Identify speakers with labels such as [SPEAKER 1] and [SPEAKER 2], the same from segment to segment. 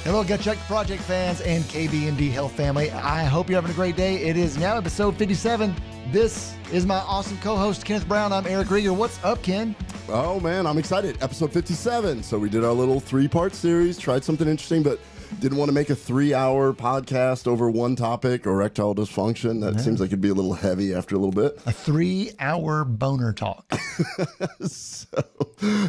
[SPEAKER 1] Hello, Gut Check Project fans and KBMD Health family. I hope you're having a great day. It is now episode 57. This is my awesome co-host, Kenneth Brown. I'm Eric Rieger. What's up, Ken?
[SPEAKER 2] Oh, man, I'm excited. Episode 57. So we did our little 3-part series, tried something interesting, but didn't want to make a 3-hour podcast over one topic, erectile dysfunction. That seems like it'd be a little heavy after a little bit.
[SPEAKER 1] A 3-hour boner talk.
[SPEAKER 2] So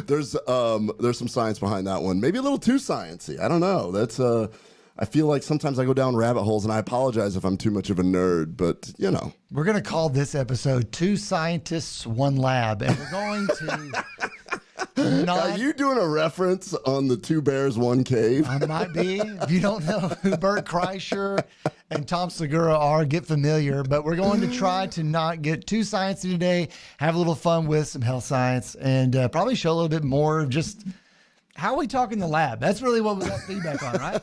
[SPEAKER 2] there's some science behind that one. Maybe a little too sciencey. I don't know. That's I feel like sometimes I go down rabbit holes, and I apologize if I'm too much of a nerd, but you know.
[SPEAKER 1] We're going to call this episode 2 Scientists, 1 Lab, and we're going to
[SPEAKER 2] Are you doing a reference on the 2 Bears, 1 Cave?
[SPEAKER 1] I might be. If you don't know who Bert Kreischer and Tom Segura are, get familiar. But we're going to try to not get too sciencey today, have a little fun with some health science, and probably show a little bit more of just how we talk in the lab. That's really what we got feedback on, right?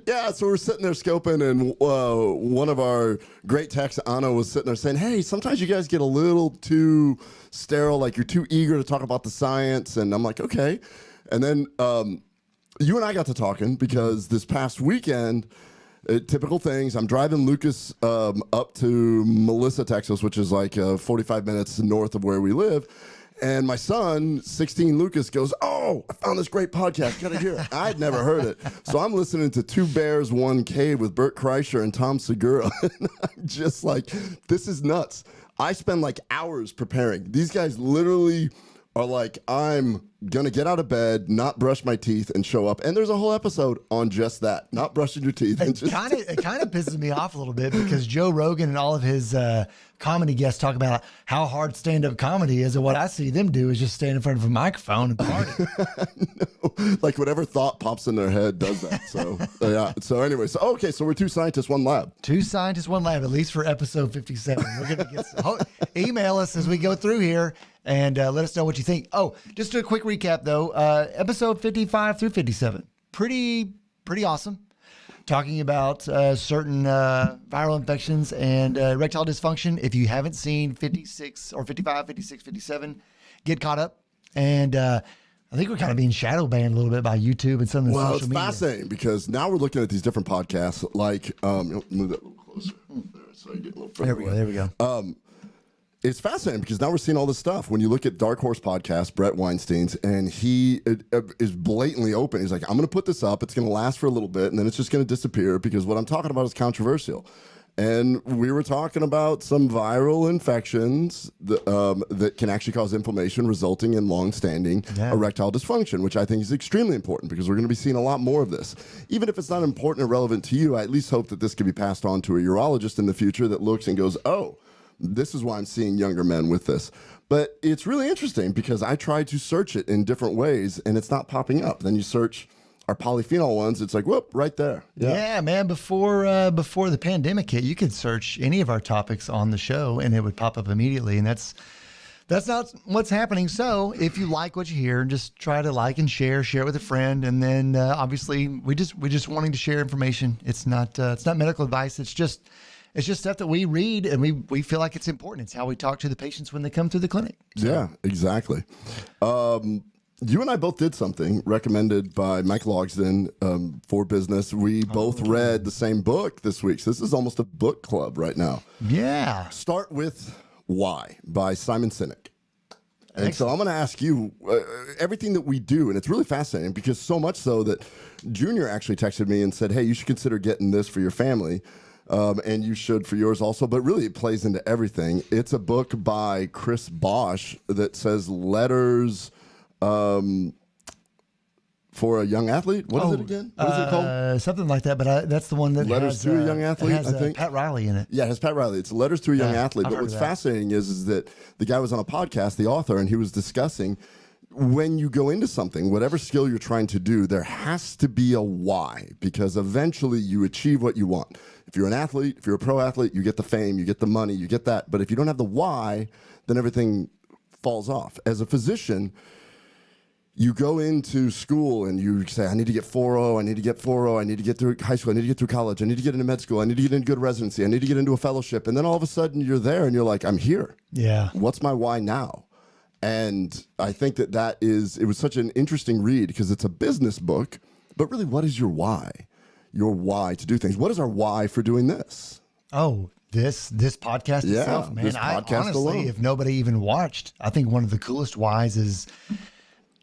[SPEAKER 2] Yeah, so we're sitting there scoping, and one of our great techs, Anna, was sitting there saying, hey, sometimes you guys get a little too sterile, like you're too eager to talk about the science. And I'm like, okay. And then you and I got to talking because this past weekend, typical things, I'm driving Lucas up to Melissa, Texas, which is like 45 minutes north of where we live. And my son, 16 Lucas, goes, oh, I found this great podcast. Got to hear it. I'd never heard it. So I'm listening to 2 Bears, 1 Cave with Bert Kreischer and Tom Segura. And I'm just like, this is nuts. I spend like hours preparing. These guys literally are like, I'm going to get out of bed, not brush my teeth, and show up. And there's a whole episode on just that, not brushing your teeth.
[SPEAKER 1] It kind of pisses me off a little bit because Joe Rogan and all of his comedy guests talk about how hard stand-up comedy is, and what I see them do is just stand in front of a microphone and party.
[SPEAKER 2] No, like whatever thought pops in their head does that. So yeah. So anyway, so we're 2 scientists, 1 lab.
[SPEAKER 1] 2 scientists, 1 lab, at least for episode 57. We're gonna get email us as we go through here and let us know what you think. Oh, just a quick recap though. Episode 55 through 57, pretty awesome. Talking about certain viral infections and erectile dysfunction. If you haven't seen 56 or 55, 56, 57, get caught up. And I think we're kind of being shadow banned a little bit by YouTube and some of the social media.
[SPEAKER 2] Well, it's fascinating because now we're looking at these different podcasts. Like, move that a little closer. So you get a little further away.
[SPEAKER 1] There we go.
[SPEAKER 2] It's fascinating because now we're seeing all this stuff. When you look at Dark Horse Podcast, Brett Weinstein's, and he is blatantly open. He's like, I'm going to put this up. It's going to last for a little bit, and then it's just going to disappear because what I'm talking about is controversial. And we were talking about some viral infections that can actually cause inflammation, resulting in long-standing erectile dysfunction, which I think is extremely important because we're going to be seeing a lot more of this. Even if it's not important or relevant to you, I at least hope that this can be passed on to a urologist in the future that looks and goes, oh, this is why I'm seeing younger men with this. But it's really interesting because I tried to search it in different ways, and it's not popping up. Then you search our polyphenol ones, it's like, whoop, right there.
[SPEAKER 1] Yeah, man, before the pandemic hit, you could search any of our topics on the show, and it would pop up immediately, and that's not what's happening. So if you like what you hear, just try to like and share it with a friend. And then obviously we're just wanting to share information. It's not medical advice. It's just stuff that we read and we feel like it's important. It's how we talk to the patients when they come through the clinic. So.
[SPEAKER 2] Yeah, exactly. You and I both did something recommended by Mike Logsden for business. We both read the same book this week. So this is almost a book club right now.
[SPEAKER 1] Yeah.
[SPEAKER 2] Start with Why by Simon Sinek. And so I'm going to ask you everything that we do, and it's really fascinating because so much so that Junior actually texted me and said, hey, you should consider getting this for your family. And you should for yours also, but really it plays into everything. It's a book by Chris Bosch that says letters for a young athlete. What is it again? What is it called?
[SPEAKER 1] Something like that, but that's the one that
[SPEAKER 2] Letters to a Young Athlete,
[SPEAKER 1] has,
[SPEAKER 2] I think.
[SPEAKER 1] Pat Riley in it.
[SPEAKER 2] Yeah, it has Pat Riley. It's Letters to a Young Athlete. But what's
[SPEAKER 1] that.
[SPEAKER 2] fascinating is that the guy was on a podcast, the author, and he was discussing when you go into something, whatever skill you're trying to do, there has to be a why because eventually you achieve what you want. If you're an athlete, if you're a pro athlete, you get the fame, you get the money, you get that. But if you don't have the why, then everything falls off. As a physician, you go into school and you say, I need to get 4.0, I need to get 4.0, I need to get through high school, I need to get through college, I need to get into med school, I need to get into good residency, I need to get into a fellowship. And then all of a sudden you're there and you're like, I'm here.
[SPEAKER 1] Yeah.
[SPEAKER 2] What's my why now? And I think it was such an interesting read because it's a business book, But really, what is your why? Your why to do things. What is our why for doing this?
[SPEAKER 1] Oh, this podcast itself, man.
[SPEAKER 2] This podcast
[SPEAKER 1] honestly,
[SPEAKER 2] alone.
[SPEAKER 1] if nobody even watched, I think one of the coolest whys is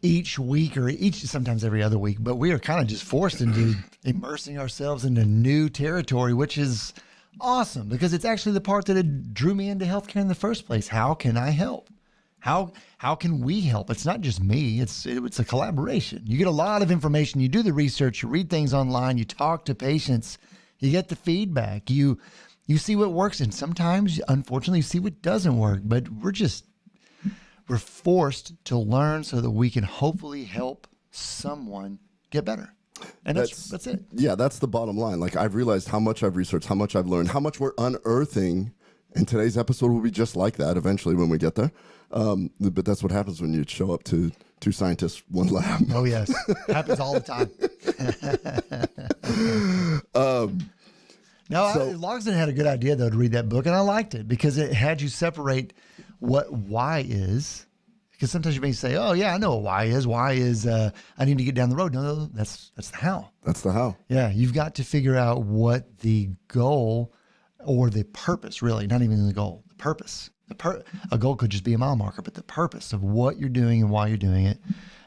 [SPEAKER 1] each week or sometimes every other week, but we are kind of just forced into immersing ourselves into new territory, which is awesome because it's actually the part that it drew me into healthcare in the first place. How can I help? How can we help? It's not just me. It's a collaboration. You get a lot of information. You do the research. You read things online. You talk to patients. You get the feedback. You see what works, and sometimes, unfortunately, you see what doesn't work. But we're forced to learn so that we can hopefully help someone get better. And that's it.
[SPEAKER 2] Yeah, that's the bottom line. Like, I've realized how much I've researched, how much I've learned, how much we're unearthing. And today's episode will be just like that eventually when we get there. But that's what happens when you show up to 2 scientists, 1 lab.
[SPEAKER 1] Oh, yes. Happens all the time. Logsdon had a good idea, though, to read that book, and I liked it because it had you separate what why is. Because sometimes you may say, oh, yeah, I know what why is. Why is I need to get down the road. No, that's the how.
[SPEAKER 2] That's the how.
[SPEAKER 1] Yeah, you've got to figure out what the goal or the purpose, really, not even the goal, the purpose. A goal could just be a mile marker, but the purpose of what you're doing and why you're doing it.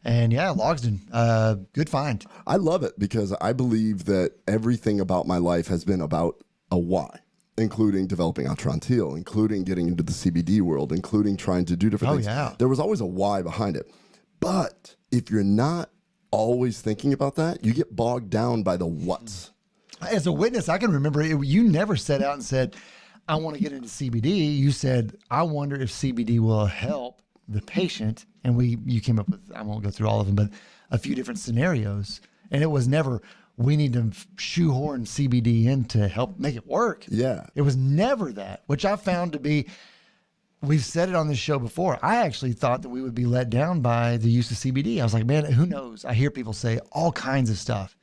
[SPEAKER 1] And yeah, Logsdon, good find.
[SPEAKER 2] I love it because I believe that everything about my life has been about a why, including developing Atrantil, including getting into the CBD world, including trying to do different things.
[SPEAKER 1] Yeah.
[SPEAKER 2] There was always a why behind it. But if you're not always thinking about that, you get bogged down by the what's.
[SPEAKER 1] As a witness, I can remember you never set out and said, I want to get into CBD. You said, I wonder if CBD will help the patient. And you came up with, I won't go through all of them, but a few different scenarios. And it was never, we need to shoehorn CBD in to help make it work.
[SPEAKER 2] Yeah.
[SPEAKER 1] It was never that, which I found to be, we've said it on this show before. I actually thought that we would be let down by the use of CBD. I was like, man, who knows? I hear people say all kinds of stuff.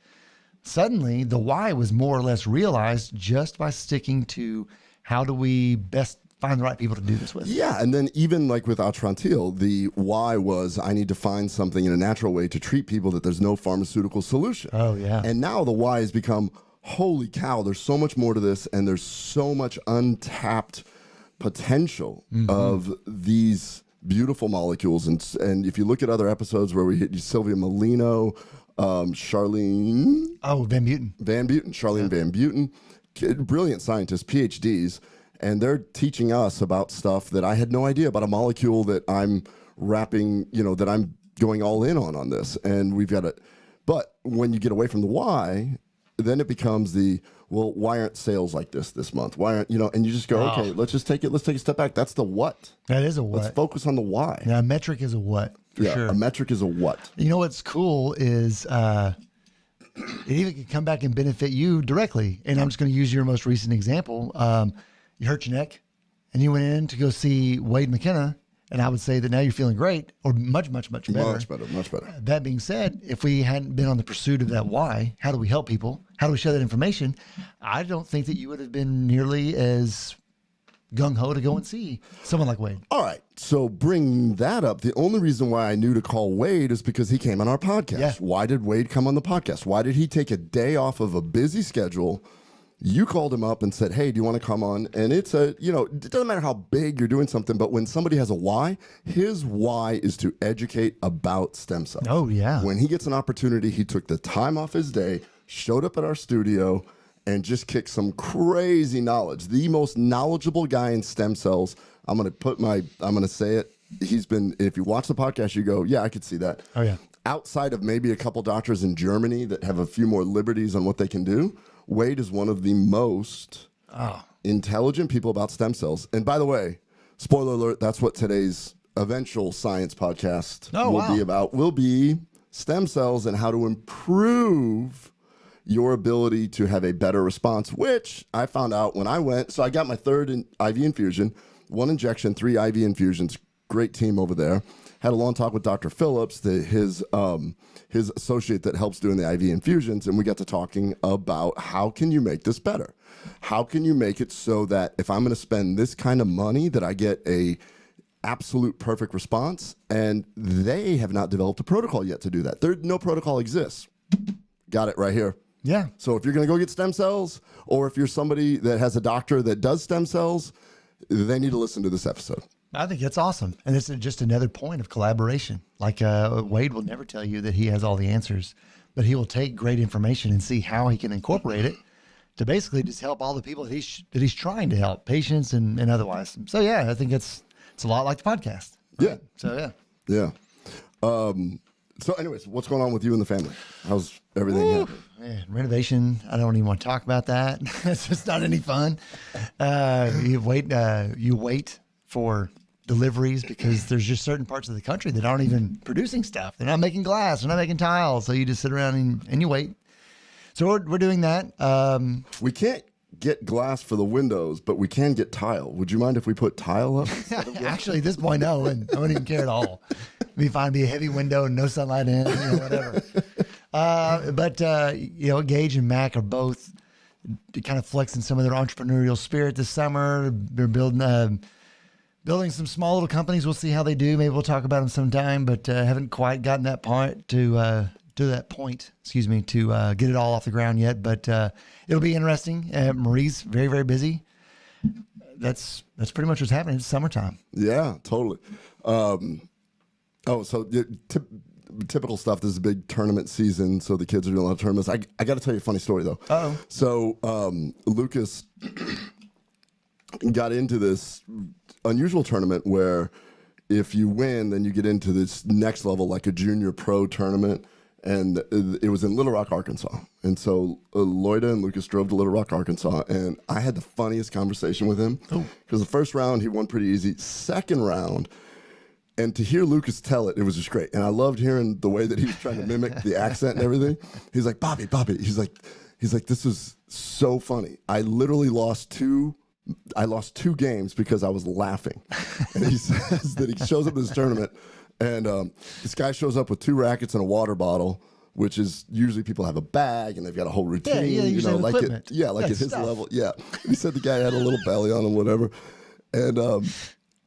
[SPEAKER 1] Suddenly, the why was more or less realized just by sticking to how do we best find the right people to do this with.
[SPEAKER 2] Yeah, and then even like with Atrantil, the why was I need to find something in a natural way to treat people that there's no pharmaceutical solution.
[SPEAKER 1] Oh, yeah.
[SPEAKER 2] And now the why has become, holy cow, there's so much more to this, and there's so much untapped potential of these beautiful molecules. And if you look at other episodes where we hit Sylvia Molino, Charlene...
[SPEAKER 1] Oh, Van Buiten.
[SPEAKER 2] Charlene Van Buiten. Brilliant scientists, PhDs, and they're teaching us about stuff that I had no idea about, a molecule that I'm wrapping, that I'm going all in on this. And we've got it. But when you get away from the why, then it becomes why aren't sales like this month? Why aren't, and you just go, okay, let's take a step back. That's the what.
[SPEAKER 1] That is a what.
[SPEAKER 2] Let's focus on the why.
[SPEAKER 1] Yeah, a metric is a what, for sure.
[SPEAKER 2] A metric is a what.
[SPEAKER 1] You know what's cool is, it even can come back and benefit you directly. And I'm just going to use your most recent example. You hurt your neck and you went in to go see Wade McKenna. And I would say that now you're feeling great or much, much, much better.
[SPEAKER 2] Much better.
[SPEAKER 1] That being said, if we hadn't been on the pursuit of that why, how do we help people? How do we share that information? I don't think that you would have been nearly as gung-ho to go and see someone like Wade.
[SPEAKER 2] All right. So bring that up. The only reason why I knew to call Wade is because he came on our podcast.
[SPEAKER 1] Yeah.
[SPEAKER 2] Why did Wade come on the podcast? Why did he take a day off of a busy schedule? You called him up and said, hey, do you want to come on? And it's it doesn't matter how big you're doing something, but when somebody has a why, his why is to educate about stem cells.
[SPEAKER 1] Oh, yeah.
[SPEAKER 2] When he gets an opportunity, he took the time off his day, showed up at our studio, and just kicked some crazy knowledge. The most knowledgeable guy in stem cells. I'm going to say it. If you watch the podcast, you go, yeah, I could see that.
[SPEAKER 1] Oh, yeah.
[SPEAKER 2] Outside of maybe a couple doctors in Germany that have a few more liberties on what they can do, Wade is one of the most intelligent people about stem cells. And by the way, spoiler alert, that's what today's eventual science podcast will be about. Will be stem cells and how to improve your ability to have a better response, which I found out when I went. So I got my third IV infusion, 1 injection, 3 IV infusions. Great team over there. Had a long talk with Dr. Phillips, his associate that helps doing the IV infusions, and we got to talking about how can you make this better? How can you make it so that if I'm going to spend this kind of money that I get a absolute perfect response? And they have not developed a protocol yet to do that. No protocol exists. got it right here.
[SPEAKER 1] Yeah.
[SPEAKER 2] So if you're going to go get stem cells, or if you're somebody that has a doctor that does stem cells, they need to listen to this episode.
[SPEAKER 1] I think that's awesome. And it's just another point of collaboration. Like Wade will never tell you that he has all the answers, but he will take great information and see how he can incorporate it to basically just help all the people that he's trying to help, patients and otherwise. So, yeah, I think it's a lot like the podcast. Right?
[SPEAKER 2] Yeah.
[SPEAKER 1] So,
[SPEAKER 2] Yeah. So anyways, what's going on with you and the family? How's everything happening?
[SPEAKER 1] Man, renovation, I don't even want to talk about that. It's just not any fun. You wait for deliveries because there's just certain parts of the country that aren't even producing stuff. They're not making glass. They're not making tiles. So you just sit around and you wait. So we're doing that.
[SPEAKER 2] We can't get glass for the windows, but we can get tile. Would you mind if we put tile up?
[SPEAKER 1] Actually, at this point, no. I wouldn't even care at all. It'd be fine to be a heavy window and no sunlight in, whatever. But Gage and Mac are both kind of flexing some of their entrepreneurial spirit this summer. They're building some small little companies. We'll see how they do. Maybe we'll talk about them sometime, but haven't quite gotten that point to get it all off the ground yet. But it'll be interesting. Marie's very, very busy. That's pretty much what's happening. It's summertime.
[SPEAKER 2] Yeah, totally. Typical stuff. This is a big tournament season, so the kids are doing a lot of tournaments. I got to tell you a funny story, though.
[SPEAKER 1] Uh-oh.
[SPEAKER 2] So Lucas got into this unusual tournament where if you win, then you get into this next level, like a junior pro tournament. And it was in Little Rock, Arkansas. And so Loida and Lucas drove to Little Rock, Arkansas, and I had the funniest conversation with him. Because the first round, he won pretty easy. Second round, and to hear Lucas tell it, it was just great. And I loved hearing the way that he was trying to mimic the accent and everything. He's like, Bobby. He's like, this is so funny. I literally lost two games because I was laughing. And he says that he shows up to this tournament, and this guy shows up with 2 rackets and a water bottle, which is usually people have a bag and they've got a whole routine.
[SPEAKER 1] Yeah,
[SPEAKER 2] like
[SPEAKER 1] equipment.
[SPEAKER 2] At his level. Yeah. He said the guy had a little belly on him, whatever. And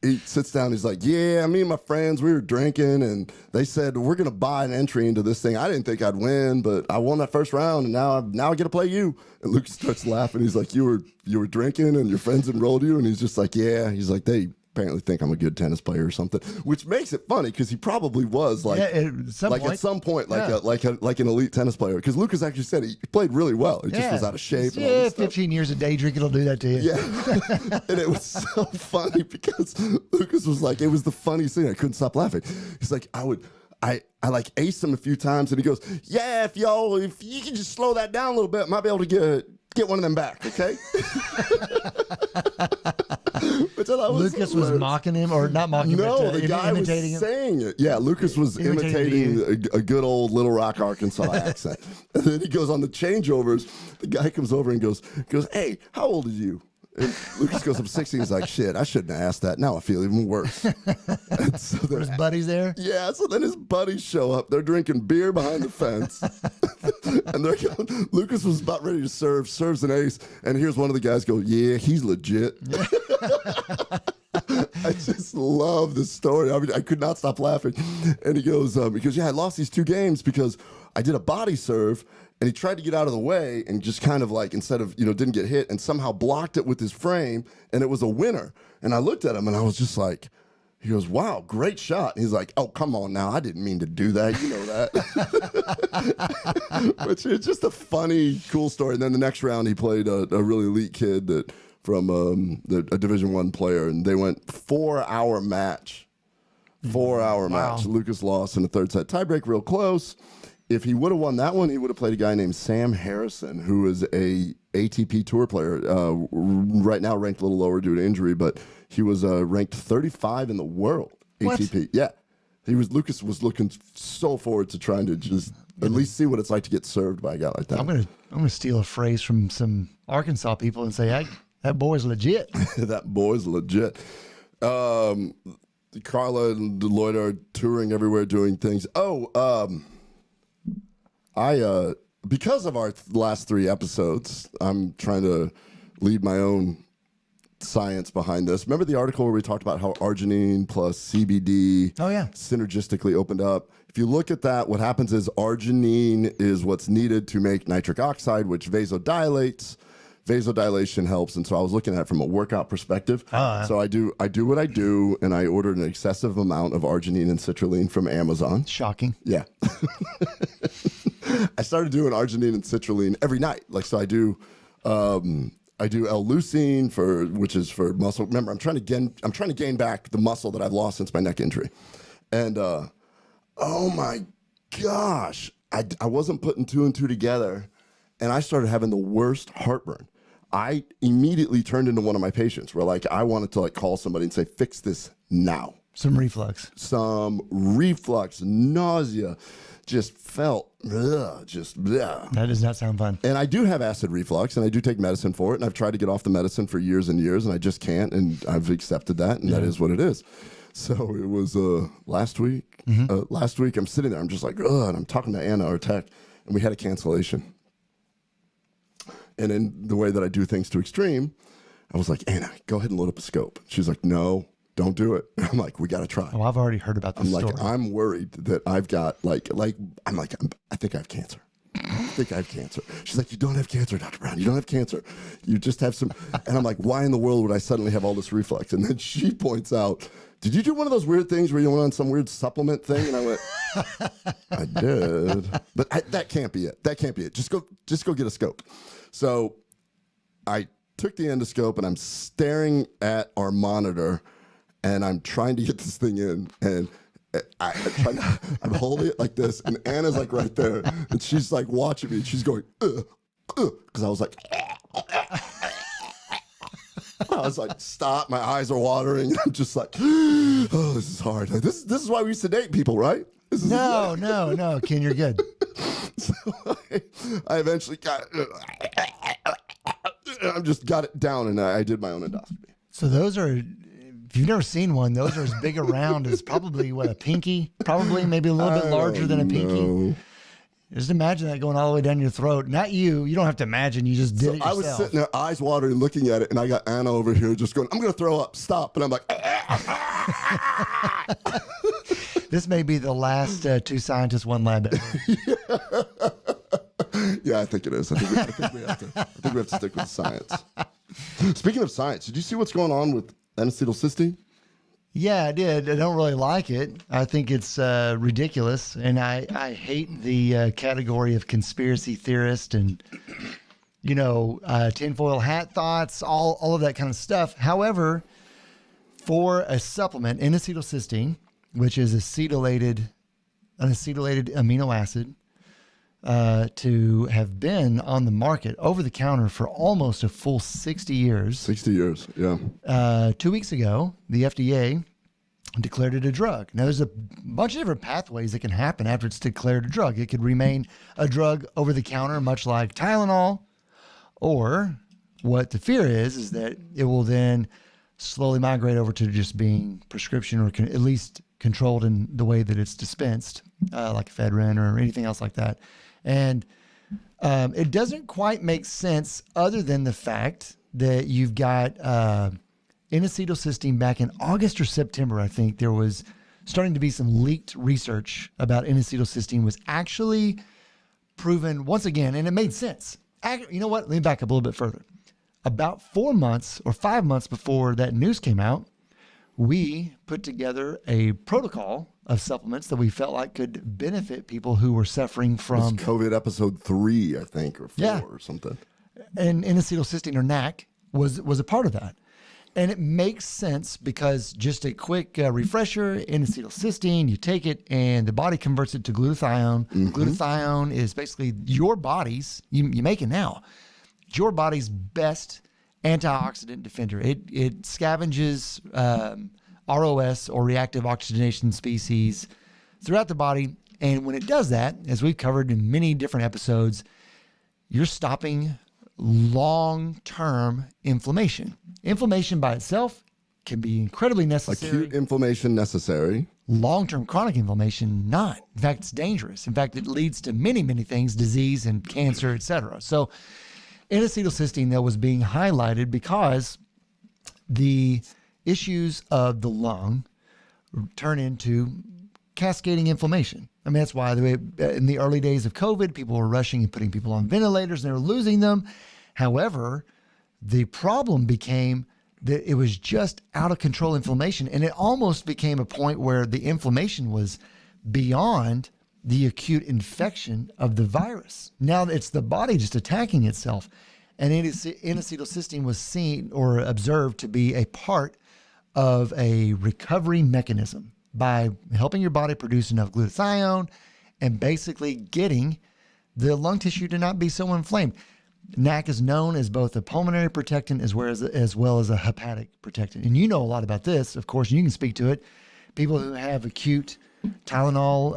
[SPEAKER 2] he sits down. He's like, yeah, me and my friends, we were drinking, and they said, we're going to buy an entry into this thing. I didn't think I'd win, but I won that first round, and now I get to play you. And Lucas starts laughing. He's like, you were drinking, and your friends enrolled you? And he's just like, yeah. He's like, they apparently think I'm a good tennis player or something, which makes it funny because he probably was at some point like an elite tennis player. Because Lucas actually said he played really well. He just was out of shape. And all this
[SPEAKER 1] 15 years of day drinking will do that to you.
[SPEAKER 2] Yeah, and it was so funny because Lucas was like, it was the funniest thing. I couldn't stop laughing. He's like, I like aced him a few times, and he goes, yeah, if you can just slow that down a little bit, I might be able to get one of them back, okay?
[SPEAKER 1] Lucas was mocking him, or not mocking him,
[SPEAKER 2] no,
[SPEAKER 1] but
[SPEAKER 2] the guy was saying it. Yeah, Lucas was imitating a good old Little Rock, Arkansas accent. And then he goes on the changeovers. The guy comes over and goes, hey, how old are you? And Lucas goes up 16. He's like, shit, I shouldn't have asked that. Now I feel even worse. And so
[SPEAKER 1] were his buddies there?
[SPEAKER 2] Yeah, so then his buddies show up. They're drinking beer behind the fence. And they're going, Lucas was about ready to serves an ace. And here's one of the guys go, yeah, he's legit. I just love this story. I mean, I could not stop laughing. And he goes, yeah, I lost these 2 games because I did a body serve, and he tried to get out of the way and just kind of like, instead of, didn't get hit, and somehow blocked it with his frame, and it was a winner. And I looked at him, and I was just like, he goes, wow, great shot. And he's like, oh, come on now. I didn't mean to do that. You know that. Which is just a funny, cool story. And then the next round, he played a really elite kid from a Division I player, and they went 4-hour match. 4-hour match. Lucas lost in the 3rd set. Tiebreak real close. If he would have won that one, he would have played a guy named Sam Harrison, who is a ATP Tour player, right now ranked a little lower due to injury, but he was ranked 35 in the world, ATP. What? Yeah. Lucas was looking so forward to trying to just at least see what it's like to get served by a guy like that.
[SPEAKER 1] I'm gonna steal a phrase from some Arkansas people and say, hey, that boy's legit.
[SPEAKER 2] That boy's legit. Carla and Lloyd are touring everywhere doing things. Because of our last 3 episodes, I'm trying to lead my own science behind this. Remember the article where we talked about how arginine plus CBD synergistically opened up? If you look at that, what happens is arginine is what's needed to make nitric oxide, which vasodilates. Vasodilation helps, and so I was looking at it from a workout perspective. So I do what I do, and I ordered an excessive amount of arginine and citrulline from Amazon.
[SPEAKER 1] Shocking.
[SPEAKER 2] Yeah. I started doing arginine and citrulline every night. Like, so I do L-leucine which is for muscle. Remember, I'm trying to gain back the muscle that I've lost since my neck injury. And oh my gosh, I wasn't putting two and two together, and I started having the worst heartburn. I immediately turned into one of my patients where, like, I wanted to, like, call somebody and say, fix this now.
[SPEAKER 1] Some reflux,
[SPEAKER 2] nausea, just felt,
[SPEAKER 1] That does not sound fun.
[SPEAKER 2] And I do have acid reflux, and I do take medicine for it, and I've tried to get off the medicine for years and years, and I just can't, and I've accepted that, and that is what it is. So it was last week. Last week, I'm sitting there, I'm just like, and I'm talking to Anna, our tech, and we had a cancellation. And in the way that I do things to extreme, I was like, Anna, go ahead and load up a scope. She's like, no, don't do it. I'm like, we got to try.
[SPEAKER 1] Oh, I've already heard about this story.
[SPEAKER 2] Like, I'm worried that I've got I think I have cancer. She's like, you don't have cancer, Dr. Brown. You don't have cancer. You just have some. And I'm like, why in the world would I suddenly have all this reflux? And then she points out, did you do one of those weird things where you went on some weird supplement thing? And I went, I did. But that can't be it. That can't be it. Just go get a scope. So I took the endoscope, and I'm staring at our monitor, and I'm trying to get this thing in, and I'm holding it like this, and Anna's like right there, and she's like watching me, and she's going, because I was like, stop, my eyes are watering, and I'm just like, oh, this is hard. This is why we used to date people, right?
[SPEAKER 1] No, Ken, you're good.
[SPEAKER 2] So I eventually got it down, and I did my own endoscopy.
[SPEAKER 1] So those are, if you've never seen one, those are as big around as probably a pinky, probably maybe a little bit larger than a pinky. Just imagine that going all the way down your throat. Not you. You don't have to imagine. You just did it yourself.
[SPEAKER 2] I was sitting there, eyes watering, looking at it, and I got Anna over here just going, I'm going to throw up. Stop. And I'm like,
[SPEAKER 1] This may be the last two scientists, one lab ever.
[SPEAKER 2] Yeah, I think it is. I think we have to stick with science. Speaking of science, did you see what's going on with N-Acetyl Cysteine?
[SPEAKER 1] Yeah, I did. I don't really like it. I think it's ridiculous, and I hate the category of conspiracy theorist and tinfoil hat thoughts, all of that kind of stuff. However, for a supplement, N-Acetyl Cysteine, which is an acetylated amino acid, to have been on the market over the counter for almost a full 60 years.
[SPEAKER 2] 60 years, yeah.
[SPEAKER 1] 2 weeks ago, the FDA declared it a drug. Now, there's a bunch of different pathways that can happen after it's declared a drug. It could remain a drug over the counter, much like Tylenol, or what the fear is that it will then slowly migrate over to just being prescription, or at least controlled in the way that it's dispensed, like ephedrine or anything else like that. And it doesn't quite make sense other than the fact that you've got N-Acetyl Cysteine back in August or September. I think there was starting to be some leaked research about N-Acetyl Cysteine was actually proven once again, and it made sense. You know what? Let me back up a little bit further. About 4 months or 5 months before that news came out, we put together a protocol of supplements that we felt like could benefit people who were suffering from
[SPEAKER 2] COVID episode 3, I think, or 4 or something.
[SPEAKER 1] And N-Acetyl Cysteine, or NAC, was a part of that. And it makes sense because, just a quick refresher, N-Acetyl Cysteine, you take it and the body converts it to glutathione. Mm-hmm. Glutathione is basically your body's, you make it now, your body's best antioxidant defender. It scavenges ROS, or reactive oxygenation species, throughout the body. And when it does that, as we've covered in many different episodes, you're stopping long-term inflammation. Inflammation by itself can be incredibly necessary.
[SPEAKER 2] Acute inflammation necessary.
[SPEAKER 1] Long-term chronic inflammation, not. In fact, it's dangerous. In fact, it leads to many, many things, disease and cancer, etc. So N-Acetyl Cysteine, though, was being highlighted because the issues of the lung turn into cascading inflammation. I mean, that's why in the early days of COVID, people were rushing and putting people on ventilators and they were losing them. However, the problem became that it was just out of control inflammation. And it almost became a point where the inflammation was beyond the acute infection of the virus. Now it's the body just attacking itself. And N-Acetyl Cysteine was seen or observed to be a part of a recovery mechanism by helping your body produce enough glutathione and basically getting the lung tissue to not be so inflamed. NAC is known as both a pulmonary protectant as well as a hepatic protectant. And you know a lot about this, of course, and you can speak to it. People who have acute Tylenol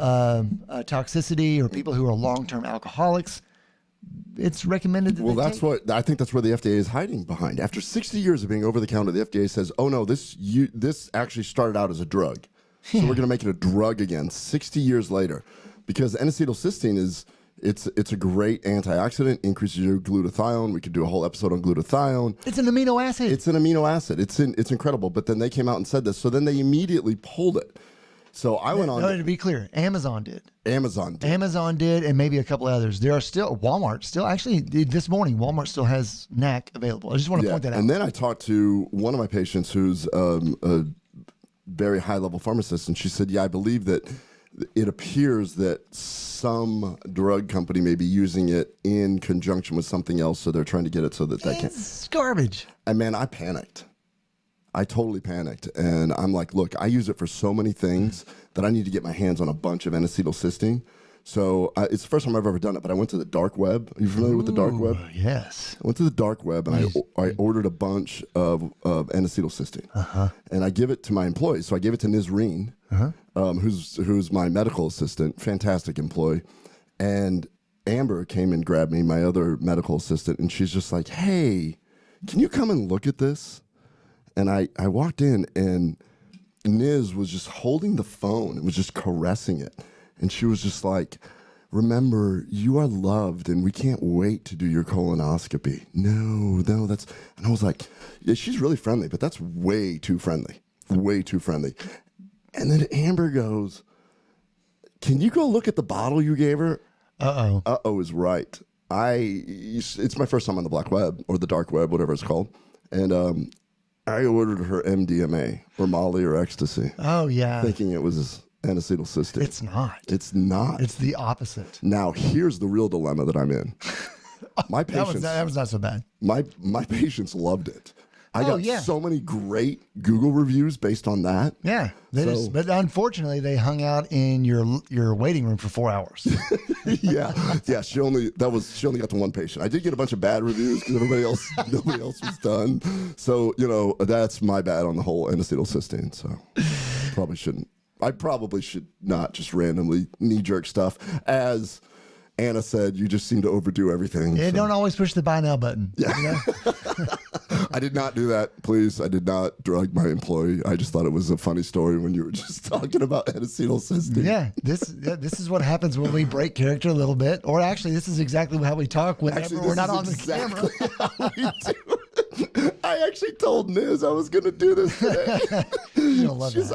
[SPEAKER 1] toxicity or people who are long-term alcoholics, it's recommended that
[SPEAKER 2] I think that's where the FDA is hiding behind. After 60 years of being over the counter, the FDA says, oh no, this actually started out as a drug. So we're going to make it a drug again 60 years later, because N-Acetyl Cysteine it's a great antioxidant, increases your glutathione. We could do a whole episode on glutathione.
[SPEAKER 1] It's an amino acid.
[SPEAKER 2] It's an amino acid. It's incredible. But then they came out and said this. So then they immediately pulled it. So I went on.
[SPEAKER 1] No, to be clear, Amazon did.
[SPEAKER 2] Amazon did, and maybe a couple others. There are still Walmart. Still, actually, this morning Walmart still has NAC available. I just want to point that out. And then I talked to one of my patients who's a very high level pharmacist, and she said, "Yeah, I believe that it appears that some drug company may be using it in conjunction with something else, so they're trying to get it so that they can."
[SPEAKER 1] It's garbage.
[SPEAKER 2] And man, I panicked. I totally panicked. And I'm like, look, I use it for so many things that I need to get my hands on a bunch of N-Acetyl Cysteine. So it's the first time I've ever done it, but I went to the dark web. Are you familiar with the dark web?
[SPEAKER 1] Yes.
[SPEAKER 2] I went to the dark web and I ordered a bunch of N-Acetyl Cysteine. And I give it to my employees. So I gave it to Nizreen, who's my medical assistant, fantastic employee. And Amber came and grabbed me, my other medical assistant, and she's just like, hey, can you come and look at this? And I walked in, and Niz was just holding the phone and was just caressing it. And she was just like, remember, you are loved, and we can't wait to do your colonoscopy. No, that's... And I was like, yeah, she's really friendly, but that's way too friendly. Way too friendly. And then Amber goes, can you go look at the bottle you gave her?
[SPEAKER 1] Uh-oh.
[SPEAKER 2] Uh-oh is right. It's my first time on the black web, or the dark web, whatever it's called. And I ordered her MDMA, or Molly, or ecstasy.
[SPEAKER 1] Oh, yeah.
[SPEAKER 2] Thinking it was N-Acetyl Cysteine.
[SPEAKER 1] It's not.
[SPEAKER 2] It's not.
[SPEAKER 1] It's the opposite.
[SPEAKER 2] Now, here's the real dilemma that I'm in. My patients,
[SPEAKER 1] that was not so bad.
[SPEAKER 2] My patients loved it. I got so many great Google reviews based on that.
[SPEAKER 1] Yeah, but unfortunately, they hung out in your waiting room for 4 hours.
[SPEAKER 2] yeah. She only got the one patient. I did get a bunch of bad reviews because nobody else was done. So that's my bad on the whole N-Acetyl Cysteine. So probably shouldn't. I probably should not just randomly knee-jerk stuff. As Anna said, you just seem to overdo everything.
[SPEAKER 1] Yeah, don't always push the buy now button. Yeah.
[SPEAKER 2] I did not do that, please. I did not drug my employee. I just thought it was a funny story when you were just talking about N-Acetyl Cysteine.
[SPEAKER 1] Yeah, this is what happens when we break character a little bit. Or actually, this is exactly how we talk whenever we're not on the camera.
[SPEAKER 2] How we do. I actually told Niz I was going to do this today.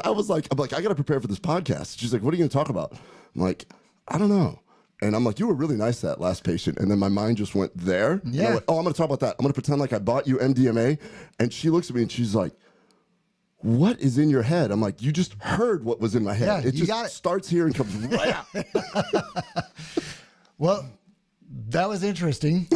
[SPEAKER 2] I was like, I got to prepare for this podcast. She's like, what are you going to talk about? I'm like, I don't know. And I'm like, you were really nice to that last patient. And then my mind just went there.
[SPEAKER 1] Yeah.
[SPEAKER 2] Like, oh, I'm going to talk about that. I'm going to pretend like I bought you MDMA. And she looks at me and she's like, what is in your head? I'm like, you just heard what was in my head.
[SPEAKER 1] Yeah,
[SPEAKER 2] it just starts here and comes right out.
[SPEAKER 1] Well, that was interesting.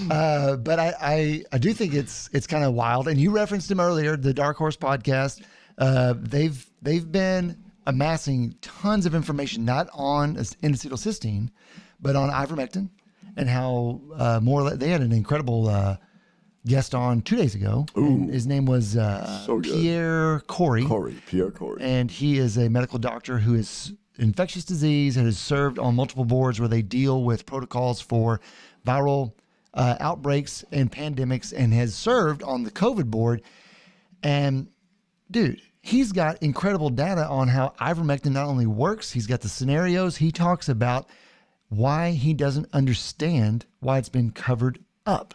[SPEAKER 1] But I do think it's kind of wild. And you referenced him earlier, the Dark Horse podcast. They've been amassing tons of information, not on N-Acetyl Cysteine, but on Ivermectin, and how they had an incredible guest on 2 days ago. And his name was Pierre Corey.
[SPEAKER 2] Pierre Corey.
[SPEAKER 1] And he is a medical doctor who is infectious disease and has served on multiple boards where they deal with protocols for viral outbreaks and pandemics, and has served on the COVID board. And dude, he's got incredible data on how ivermectin not only works, he's got the scenarios. He talks about why he doesn't understand why it's been covered up.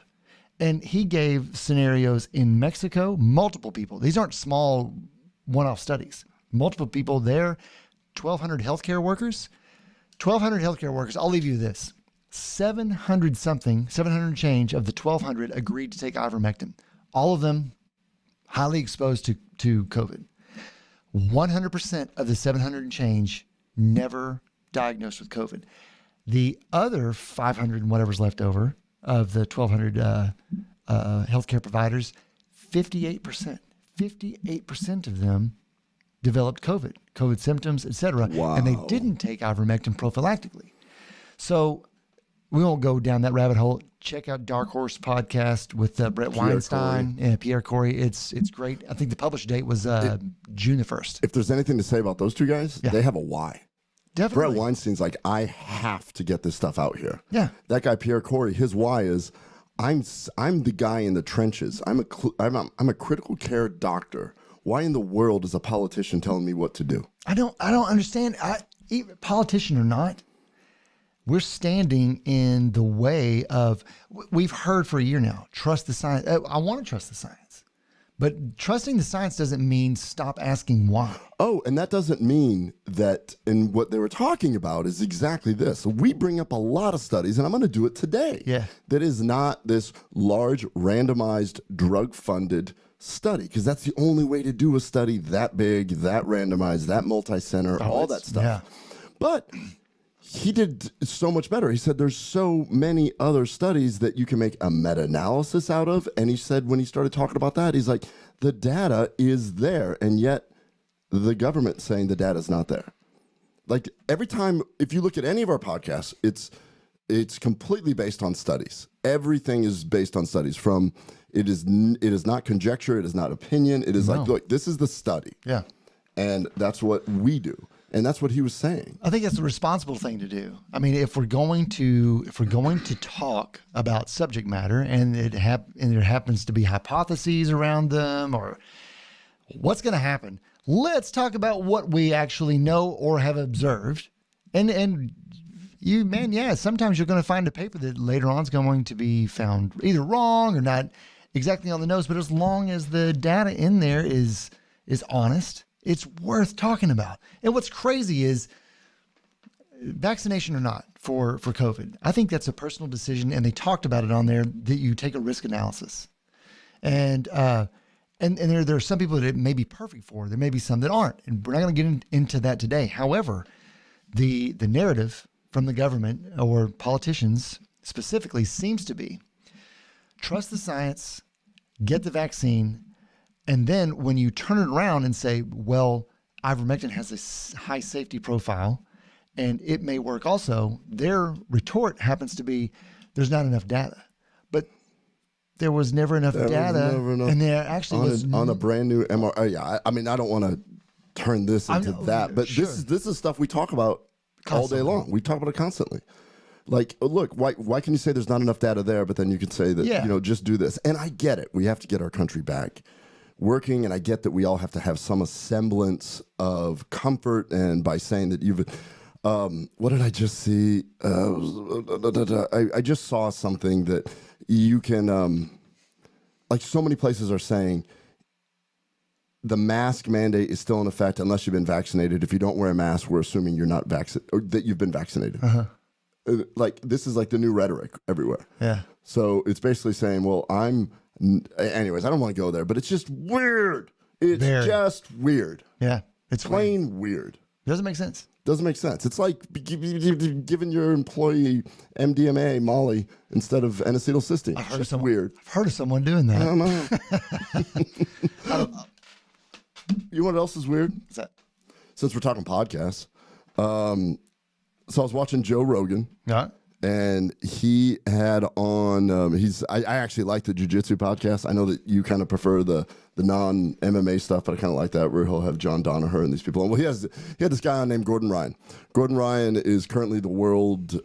[SPEAKER 1] And he gave scenarios in Mexico, multiple people. These aren't small one-off studies. Multiple people there, 1,200 healthcare workers. 1,200 healthcare workers. I'll leave you this. 700 change of the 1,200 agreed to take ivermectin. All of them highly exposed to COVID. 100% of the 700 and change never diagnosed with COVID. The other 500 and whatever's left over of the 1,200 healthcare providers, 58% of them developed COVID symptoms, etc.
[SPEAKER 2] Wow.
[SPEAKER 1] And they didn't take ivermectin prophylactically. So we won't go down that rabbit hole. Check out Dark Horse podcast with Brett Weinstein and Pierre Corey. It's great. I think the published date was June the 1st.
[SPEAKER 2] If there's anything to say about those two guys, they have a why.
[SPEAKER 1] Definitely.
[SPEAKER 2] Brett Weinstein's like, I have to get this stuff out here.
[SPEAKER 1] Yeah.
[SPEAKER 2] That guy Pierre Corey, his why is, I'm the guy in the trenches. I'm a critical care doctor. Why in the world is a politician telling me what to do? I don't
[SPEAKER 1] understand. Politician or not, we're standing in the way of. We've heard for a year now. Trust the science. I want to trust the science, but trusting the science doesn't mean stop asking why.
[SPEAKER 2] Oh, and that doesn't mean that. And what they were talking about is exactly this. We bring up a lot of studies, and I'm going to do it today.
[SPEAKER 1] Yeah.
[SPEAKER 2] That is not this large, randomized, drug-funded study, because that's the only way to do a study that big, that randomized, that multi-center, all that stuff.
[SPEAKER 1] Yeah.
[SPEAKER 2] But he did so much better. He said there's so many other studies that you can make a meta-analysis out of. And he said when he started talking about that, he's like, the data is there, and yet the government's saying the data's not there. Like every time, if you look at any of our podcasts, it's completely based on studies. Everything is based on studies. From it is not conjecture, it is not opinion. It is like, look, this is the study.
[SPEAKER 1] Yeah.
[SPEAKER 2] And that's what we do. And that's what he was saying.
[SPEAKER 1] I think that's a responsible thing to do. I mean, if we're going to talk about subject matter and there happens to be hypotheses around them or what's going to happen, let's talk about what we actually know or have observed. And you, man, yeah, sometimes you're going to find a paper that later on is going to be found either wrong or not exactly on the nose. But as long as the data in there is honest, it's worth talking about. And what's crazy is vaccination or not for COVID. I think that's a personal decision, and they talked about it on there that you take a risk analysis. And there are some people that it may be perfect for. There may be some that aren't, and we're not going to get into that today. However, the narrative from the government or politicians specifically seems to be trust the science, get the vaccine, and then when you turn it around and say, well, ivermectin has a high safety profile and it may work also, their retort happens to be there's not enough data. But there was never enough data. And there actually was
[SPEAKER 2] on a brand new MRI. Yeah, I mean, I don't want to turn this into that, but
[SPEAKER 1] sure.
[SPEAKER 2] this is stuff we talk about
[SPEAKER 1] Constantly.
[SPEAKER 2] all day long. We talk about it constantly. Like, look, why can you say there's not enough data there, but then you can say that, just do this. And I get it. We have to get our country back working, and I get that we all have to have some semblance of comfort. And by saying that what did I just see? I just saw something that you can, like so many places are saying, the mask mandate is still in effect unless you've been vaccinated. If you don't wear a mask, we're assuming you're not vaccinated or that you've been vaccinated. Like this is like the new rhetoric everywhere.
[SPEAKER 1] Yeah.
[SPEAKER 2] So it's basically saying, well, anyways, I don't want to go there, but it's just weird. It's just weird.
[SPEAKER 1] Yeah. It's
[SPEAKER 2] plain weird.
[SPEAKER 1] Doesn't make sense.
[SPEAKER 2] Doesn't make sense. It's like giving your employee MDMA, Molly, instead of N-Acetyl Cysteine. It's weird.
[SPEAKER 1] I've heard of someone doing that.
[SPEAKER 2] I don't know. You know what else is weird?
[SPEAKER 1] What's that?
[SPEAKER 2] Since we're talking podcasts, so I was watching Joe Rogan.
[SPEAKER 1] Yeah.
[SPEAKER 2] And he had on, I actually like the jiu-jitsu podcast. I know that you kind of prefer the non-MMA stuff, but I kind of like that where he'll have John Danaher and these people. And well, he had this guy on named Gordon Ryan. Gordon Ryan is currently the world's,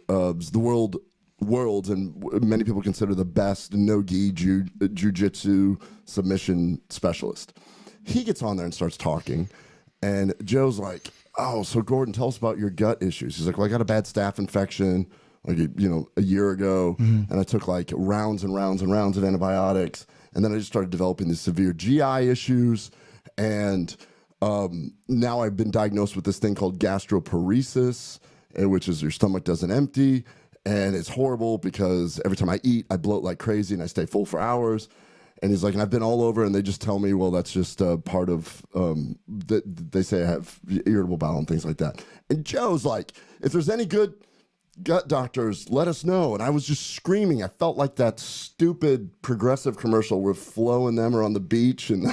[SPEAKER 2] and many people consider the best no-gi jiu-jitsu submission specialist. He gets on there and starts talking, and Joe's like, oh, so Gordon, tell us about your gut issues. He's like, well, I got a bad staph infection. like a year ago, and I took like rounds and rounds and rounds of antibiotics, and then I just started developing these severe GI issues, and now I've been diagnosed with this thing called gastroparesis, which is your stomach doesn't empty, and it's horrible because every time I eat, I bloat like crazy and I stay full for hours. And he's like, and I've been all over, and they just tell me, well, that's just part of they say I have irritable bowel and things like that. And Joe's like, if there's any good gut doctors, let us know. And I was just screaming. I felt like that stupid Progressive commercial where Flo and them are on the beach. And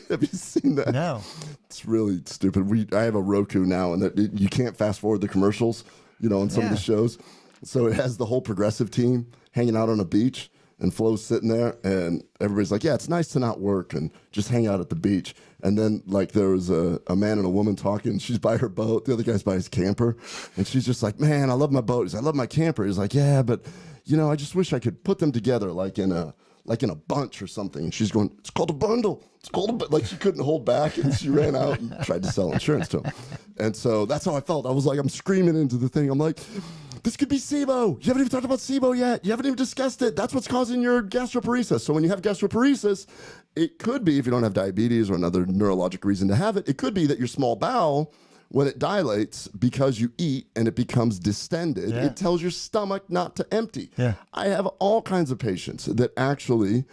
[SPEAKER 2] have you seen that?
[SPEAKER 1] No.
[SPEAKER 2] It's really stupid. I have a Roku now, and you can't fast forward the commercials, on some of the shows. So it has the whole Progressive team hanging out on a beach. And Flo's sitting there, and everybody's like, yeah, it's nice to not work and just hang out at the beach. And then, like, there was a man and a woman talking. She's by her boat. The other guy's by his camper. And she's just like, man, I love my boat. He's like, I love my camper. He's like, yeah, but, I just wish I could put them together like in a bunch or something. And she's going, it's called a bundle. It's called like she couldn't hold back, and she ran out and tried to sell insurance to him. And so that's how I felt. I was like, I'm screaming into the thing. I'm like, this could be SIBO. You haven't even talked about SIBO yet. You haven't even discussed it. That's what's causing your gastroparesis. So when you have gastroparesis, it could be, if you don't have diabetes or another neurologic reason to have it, it could be that your small bowel, when it dilates because you eat and it becomes distended, it tells your stomach not to empty. Yeah. I have all kinds of patients that actually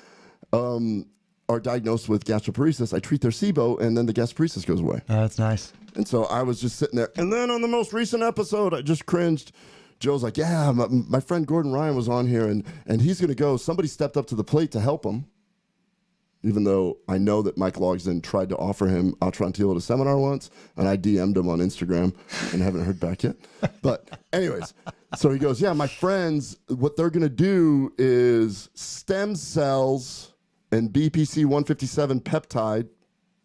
[SPEAKER 2] are diagnosed with gastroparesis. I treat their SIBO, and then the gastroparesis goes away.
[SPEAKER 1] Oh, that's nice.
[SPEAKER 2] And so I was just sitting there. And then on the most recent episode, I just cringed. Joe's like, yeah, my friend Gordon Ryan was on here, and he's going to go. Somebody stepped up to the plate to help him, even though I know that Mike Logsdon tried to offer him Atrantil at a seminar once, and I DM'd him on Instagram and haven't heard back yet. But anyways, so he goes, yeah, my friends, what they're going to do is stem cells and BPC 157 peptide,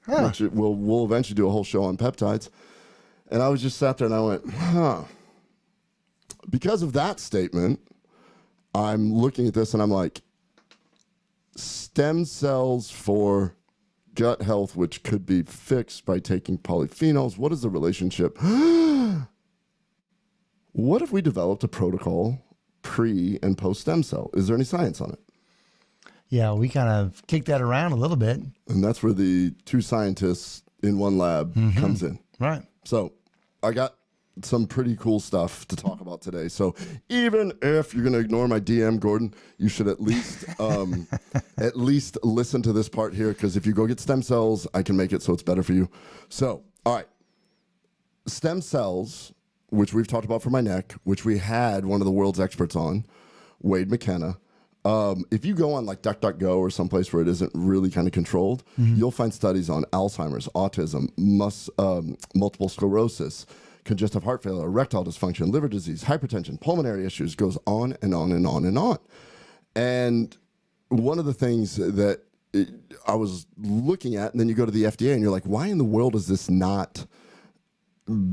[SPEAKER 2] which we'll eventually do a whole show on peptides. And I was just sat there and I went, huh. Because of that statement, I'm looking at this and I'm like, stem cells for gut health, which could be fixed by taking polyphenols. What is the relationship? What if we developed a protocol pre and post stem cell? Is there any science on it?
[SPEAKER 1] Yeah, we kind of kicked that around a little bit.
[SPEAKER 2] And that's where the two scientists in one lab comes in.
[SPEAKER 1] Right.
[SPEAKER 2] So I got some pretty cool stuff to talk about today. So even if you're going to ignore my DM, Gordon, you should at least listen to this part here, because if you go get stem cells, I can make it so it's better for you. So, all right. Stem cells, which we've talked about for my neck, which we had one of the world's experts on, Wade McKenna. If you go on like DuckDuckGo or someplace where it isn't really kind of controlled, you'll find studies on Alzheimer's, autism, multiple sclerosis, congestive heart failure, erectile dysfunction, liver disease, hypertension, pulmonary issues, goes on and on and on and on. And one of the things that I was looking at, and then you go to the FDA and you're like, why in the world is this not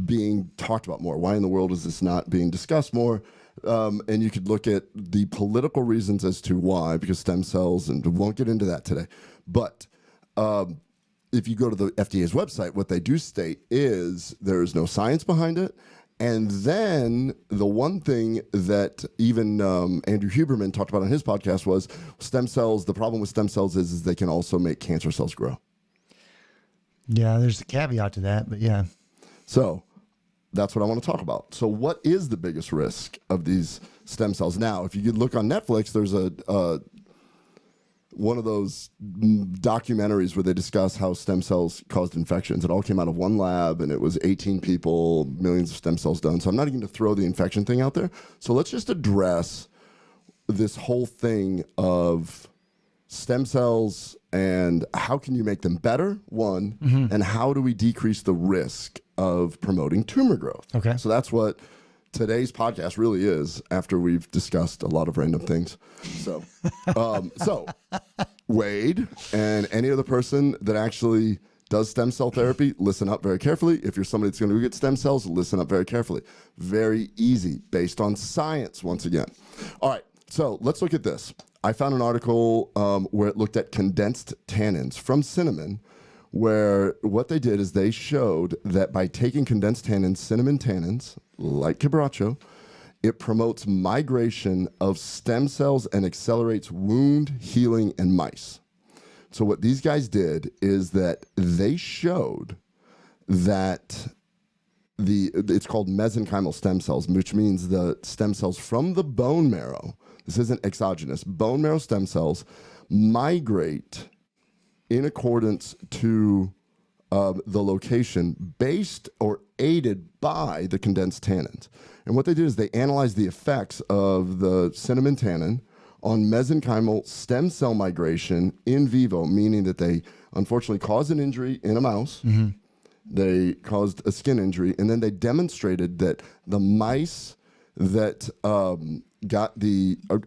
[SPEAKER 2] being talked about more? Why in the world is this not being discussed more? And you could look at the political reasons as to why, because stem cells, and we won't get into that today. But if you go to the FDA's website, what they do state is there is no science behind it. And then the one thing that even Andrew Huberman talked about on his podcast was stem cells. The problem with stem cells is they can also make cancer cells grow.
[SPEAKER 1] Yeah, there's a caveat to that, but yeah.
[SPEAKER 2] So that's what I want to talk about. So what is the biggest risk of these stem cells? Now, if you could look on Netflix, there's one of those documentaries where they discuss how stem cells caused infections. It all came out of one lab, and it was 18 people, millions of stem cells done. So I'm not even going to throw the infection thing out there. So let's just address this whole thing of stem cells and how can you make them better, one, and how do we decrease the risk of promoting tumor growth?
[SPEAKER 1] Okay.
[SPEAKER 2] So that's what today's podcast really is, after we've discussed a lot of random things. So, Wade and any other person that actually does stem cell therapy, listen up very carefully. If you're somebody that's going to get stem cells, listen up very carefully. Very easy, based on science, once again. All right, so let's look at this. I found an article where it looked at condensed tannins from cinnamon, where what they did is they showed that by taking condensed tannins, cinnamon tannins, like quebracho, It promotes migration of stem cells and accelerates wound healing in mice. So what these guys did is that they showed that it's called mesenchymal stem cells, which means the stem cells from the bone marrow. This isn't exogenous. Bone marrow stem cells migrate in accordance to the location based or aided by the condensed tannins. And what they did is they analyzed the effects of the cinnamon tannin on mesenchymal stem cell migration in vivo, meaning that they unfortunately caused an injury in a mouse. Mm-hmm. They caused a skin injury, and then they demonstrated that the mice that got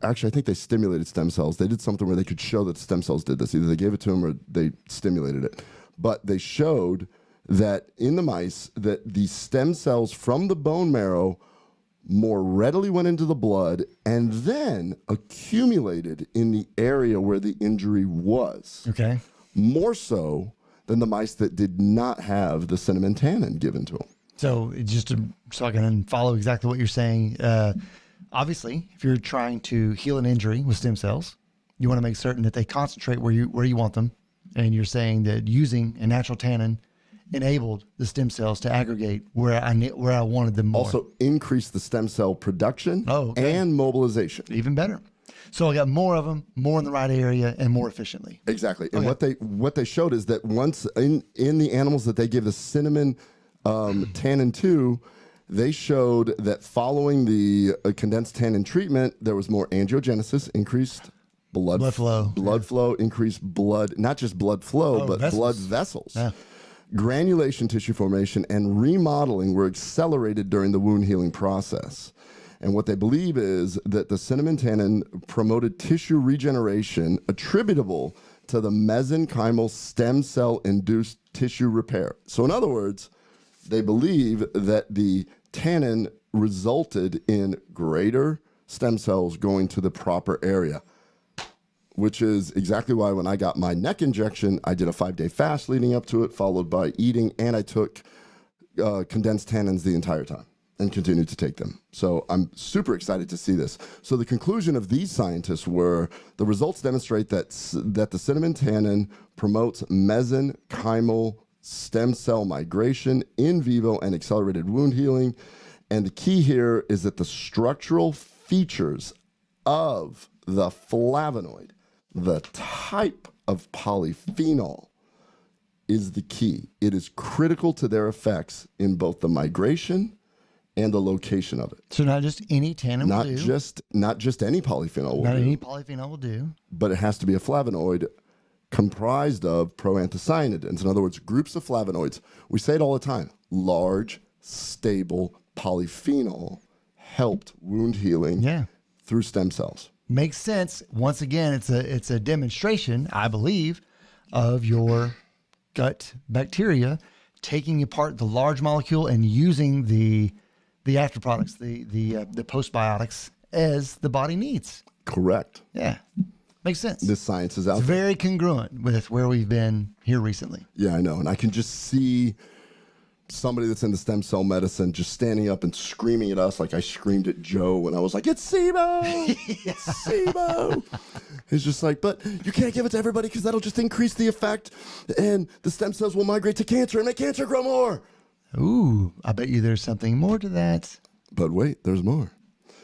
[SPEAKER 2] actually, I think they stimulated stem cells. They did something where they could show that the stem cells did this. Either they gave it to them or they stimulated it. But they showed that in the mice that the stem cells from the bone marrow more readily went into the blood and then accumulated in the area where the injury was.
[SPEAKER 1] Okay.
[SPEAKER 2] More so than the mice that did not have the cinnamon tannin given to them.
[SPEAKER 1] So so I can follow exactly what you're saying. Obviously, if you're trying to heal an injury with stem cells, you want to make certain that they concentrate where you want them. And you're saying that using a natural tannin enabled the stem cells to aggregate where I wanted them more.
[SPEAKER 2] Also increase the stem cell production and mobilization.
[SPEAKER 1] Even better. So I got more of them, more in the right area, and more efficiently.
[SPEAKER 2] Exactly. And what they showed is that once in the animals that they give the cinnamon tannin to, they showed that following the condensed tannin treatment, there was more angiogenesis, increased blood flow, increased blood, not just blood flow, but vessels. Blood vessels. Yeah. Granulation tissue formation and remodeling were accelerated during the wound healing process. And what they believe is that the cinnamon tannin promoted tissue regeneration attributable to the mesenchymal stem cell-induced tissue repair. So in other words, they believe that the tannin resulted in greater stem cells going to the proper area, which is exactly why when I got my neck injection, I did a 5-day fast leading up to it, followed by eating, and I took condensed tannins the entire time and continued to take them. So I'm super excited to see this. So the conclusion of these scientists were the results demonstrate that the cinnamon tannin promotes mesenchymal stem cell migration in vivo and accelerated wound healing. And the key here is that the structural features of the flavonoid, the type of polyphenol, is the key. It is critical to their effects in both the migration and the location of it.
[SPEAKER 1] So not just any tannin will do.
[SPEAKER 2] Not just any polyphenol will do.
[SPEAKER 1] Not any polyphenol will do.
[SPEAKER 2] But it has to be a flavonoid comprised of proanthocyanidins. In other words, groups of flavonoids. We say it all the time. Large, stable polyphenol helped wound healing through stem cells.
[SPEAKER 1] Makes sense. Once again, it's a demonstration, I believe, of your gut bacteria taking apart the large molecule and using the after products, the postbiotics as the body needs.
[SPEAKER 2] Correct.
[SPEAKER 1] Yeah. Makes sense.
[SPEAKER 2] This science is out
[SPEAKER 1] there. Very congruent with where we've been here recently.
[SPEAKER 2] Yeah, I know. And I can just see somebody that's in the stem cell medicine just standing up and screaming at us like I screamed at Joe when I was like, it's SIBO! It's SIBO! He's just like, but you can't give it to everybody because that'll just increase the effect and the stem cells will migrate to cancer and make cancer grow more.
[SPEAKER 1] Ooh, I bet you there's something more to that.
[SPEAKER 2] But wait, there's more.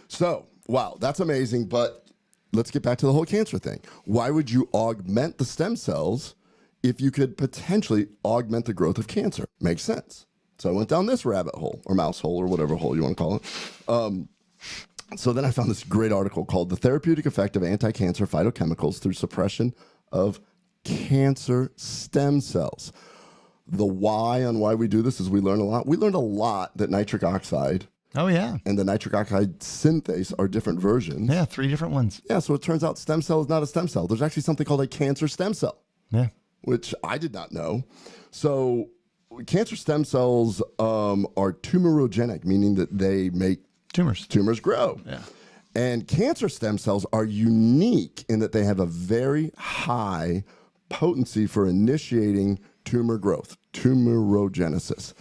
[SPEAKER 2] So, wow, that's amazing, but let's get back to the whole cancer thing. Why would you augment the stem cells if you could potentially augment the growth of cancer? Makes sense. So I went down this rabbit hole or mouse hole or whatever hole you want to call it. So then I found this great article called The Therapeutic Effect of Anti-Cancer Phytochemicals Through Suppression of Cancer Stem Cells. The why on why we do this is we learn a lot. We learned a lot that nitric oxide and the nitric oxide synthase are different versions.
[SPEAKER 1] Yeah, 3 different ones.
[SPEAKER 2] Yeah, so it turns out stem cell is not a stem cell. There's actually something called a cancer stem cell.
[SPEAKER 1] Yeah.
[SPEAKER 2] Which I did not know. So cancer stem cells are tumorigenic, meaning that they make tumors grow.
[SPEAKER 1] Yeah.
[SPEAKER 2] And cancer stem cells are unique in that they have a very high potency for initiating tumor growth, tumorigenesis.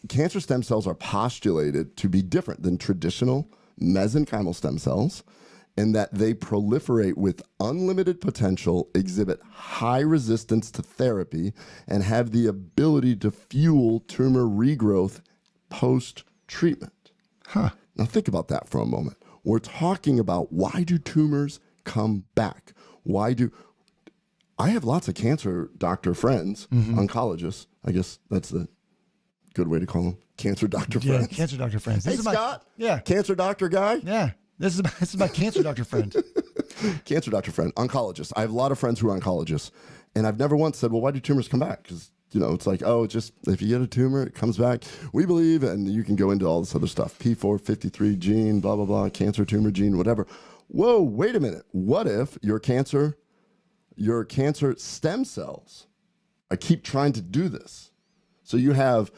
[SPEAKER 2] Cancer stem cells are postulated to be different than traditional mesenchymal stem cells, in that they proliferate with unlimited potential, exhibit high resistance to therapy, and have the ability to fuel tumor regrowth post-treatment. Now think about that for a moment. We're talking about, why do tumors come back? I have lots of cancer doctor friends, oncologists. I guess that's the good way to call them. Cancer doctor friends.
[SPEAKER 1] Yeah, cancer doctor friends.
[SPEAKER 2] Hey, Scott. Cancer doctor guy.
[SPEAKER 1] Yeah. This is my cancer doctor friend.
[SPEAKER 2] Cancer doctor friend, oncologist. I have a lot of friends who are oncologists, and I've never once said, well, why do tumors come back? Because, it's like, oh, just if you get a tumor, it comes back. We believe, and you can go into all this other stuff, P453 gene, blah, blah, blah, cancer tumor gene, whatever. Whoa, wait a minute. What if your cancer stem cells, I keep trying to do this. So you have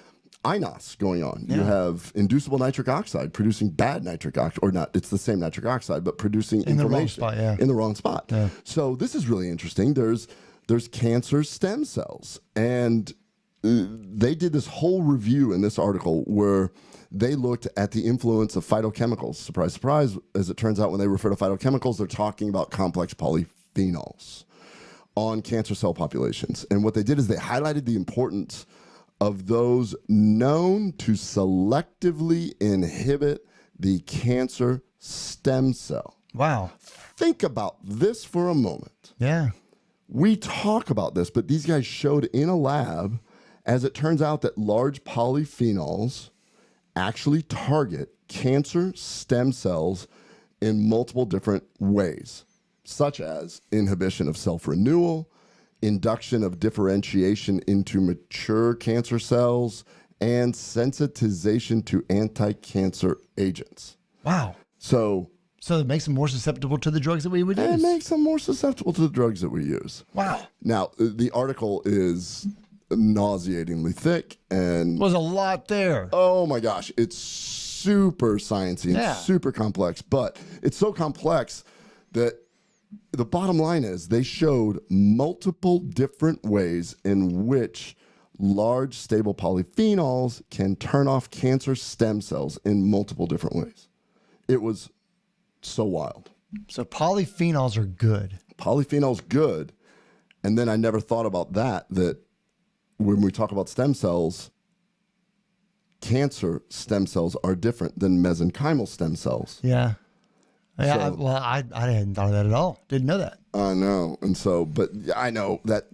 [SPEAKER 2] INOS going on. Yeah. You have inducible nitric oxide producing bad nitric oxide, or not, it's the same nitric oxide, but producing inflammation in the wrong spot. Yeah. So this is really interesting. There's cancer stem cells, and they did this whole review in this article where they looked at the influence of phytochemicals. Surprise, surprise. As it turns out, when they refer to phytochemicals, they're talking about complex polyphenols on cancer cell populations. And what they did is they highlighted the importance of those known to selectively inhibit the cancer stem cell.
[SPEAKER 1] Wow.
[SPEAKER 2] Think about this for a moment.
[SPEAKER 1] Yeah.
[SPEAKER 2] We talk about this, but these guys showed in a lab, as it turns out, that large polyphenols actually target cancer stem cells in multiple different ways, such as inhibition of self-renewal, induction of differentiation into mature cancer cells, and sensitization to anti-cancer agents.
[SPEAKER 1] Wow.
[SPEAKER 2] So
[SPEAKER 1] it makes them more susceptible to the drugs that we would use.
[SPEAKER 2] It makes them more susceptible to the drugs that we use.
[SPEAKER 1] Wow.
[SPEAKER 2] Now, the article is nauseatingly thick, and
[SPEAKER 1] was a lot there.
[SPEAKER 2] Oh my gosh, it's super sciencey and super complex, but it's so complex that the bottom line is they showed multiple different ways in which large stable polyphenols can turn off cancer stem cells in multiple different ways. It was so wild.
[SPEAKER 1] So polyphenols are good.
[SPEAKER 2] Polyphenols good. And then I never thought about that when we talk about stem cells, cancer stem cells are different than mesenchymal stem cells.
[SPEAKER 1] Yeah. Yeah, so, I hadn't thought of that at all. Didn't know that.
[SPEAKER 2] I know. And so, but I know that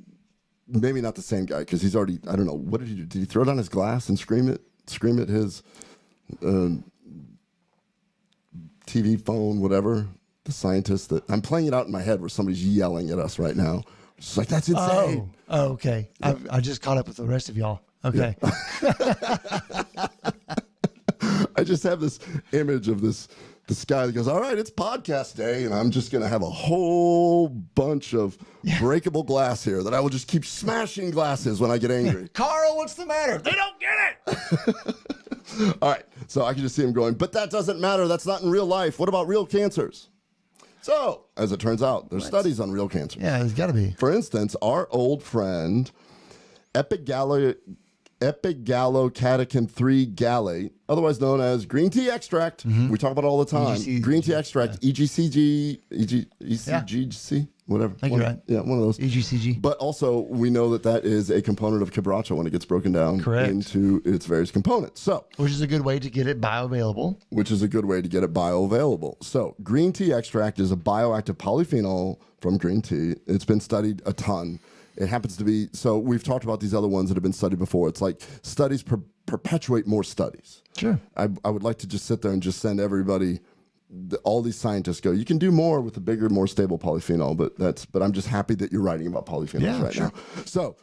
[SPEAKER 2] maybe not the same guy, because he's already, I don't know, what did he do? Did he throw down his glass and scream at his TV phone, whatever? The scientist that, I'm playing it out in my head where somebody's yelling at us right now. It's like, that's insane.
[SPEAKER 1] Oh, okay. Yeah. I just caught up with the rest of y'all. Okay.
[SPEAKER 2] Yeah. I just have this image of this guy that goes, all right, it's podcast day, and I'm just going to have a whole bunch of breakable glass here that I will just keep smashing glasses when I get angry.
[SPEAKER 1] Carl, what's the matter? They don't get
[SPEAKER 2] it. All right. So I can just see him going, but that doesn't matter. That's not in real life. What about real cancers? So, as it turns out, there's studies on real cancer.
[SPEAKER 1] Yeah, there's got to be.
[SPEAKER 2] For instance, our old friend, epigallocatechin 3 gallate, otherwise known as green tea extract. We talk about it all the time. Green tea extract, EGCG, ECGC, whatever.
[SPEAKER 1] I think you're right.
[SPEAKER 2] Yeah, one of those.
[SPEAKER 1] EGCG.
[SPEAKER 2] But also, we know that is a component of quebracho when it gets broken down into its various components. So,
[SPEAKER 1] which is a good way to get it bioavailable.
[SPEAKER 2] So, green tea extract is a bioactive polyphenol from green tea. It's been studied a ton. It happens to be, so we've talked about these other ones that have been studied before. It's like studies perpetuate more studies.
[SPEAKER 1] Sure.
[SPEAKER 2] I would like to just sit there and just send everybody, all these scientists go, you can do more with a bigger, more stable polyphenol, but I'm just happy that you're writing about polyphenols now. So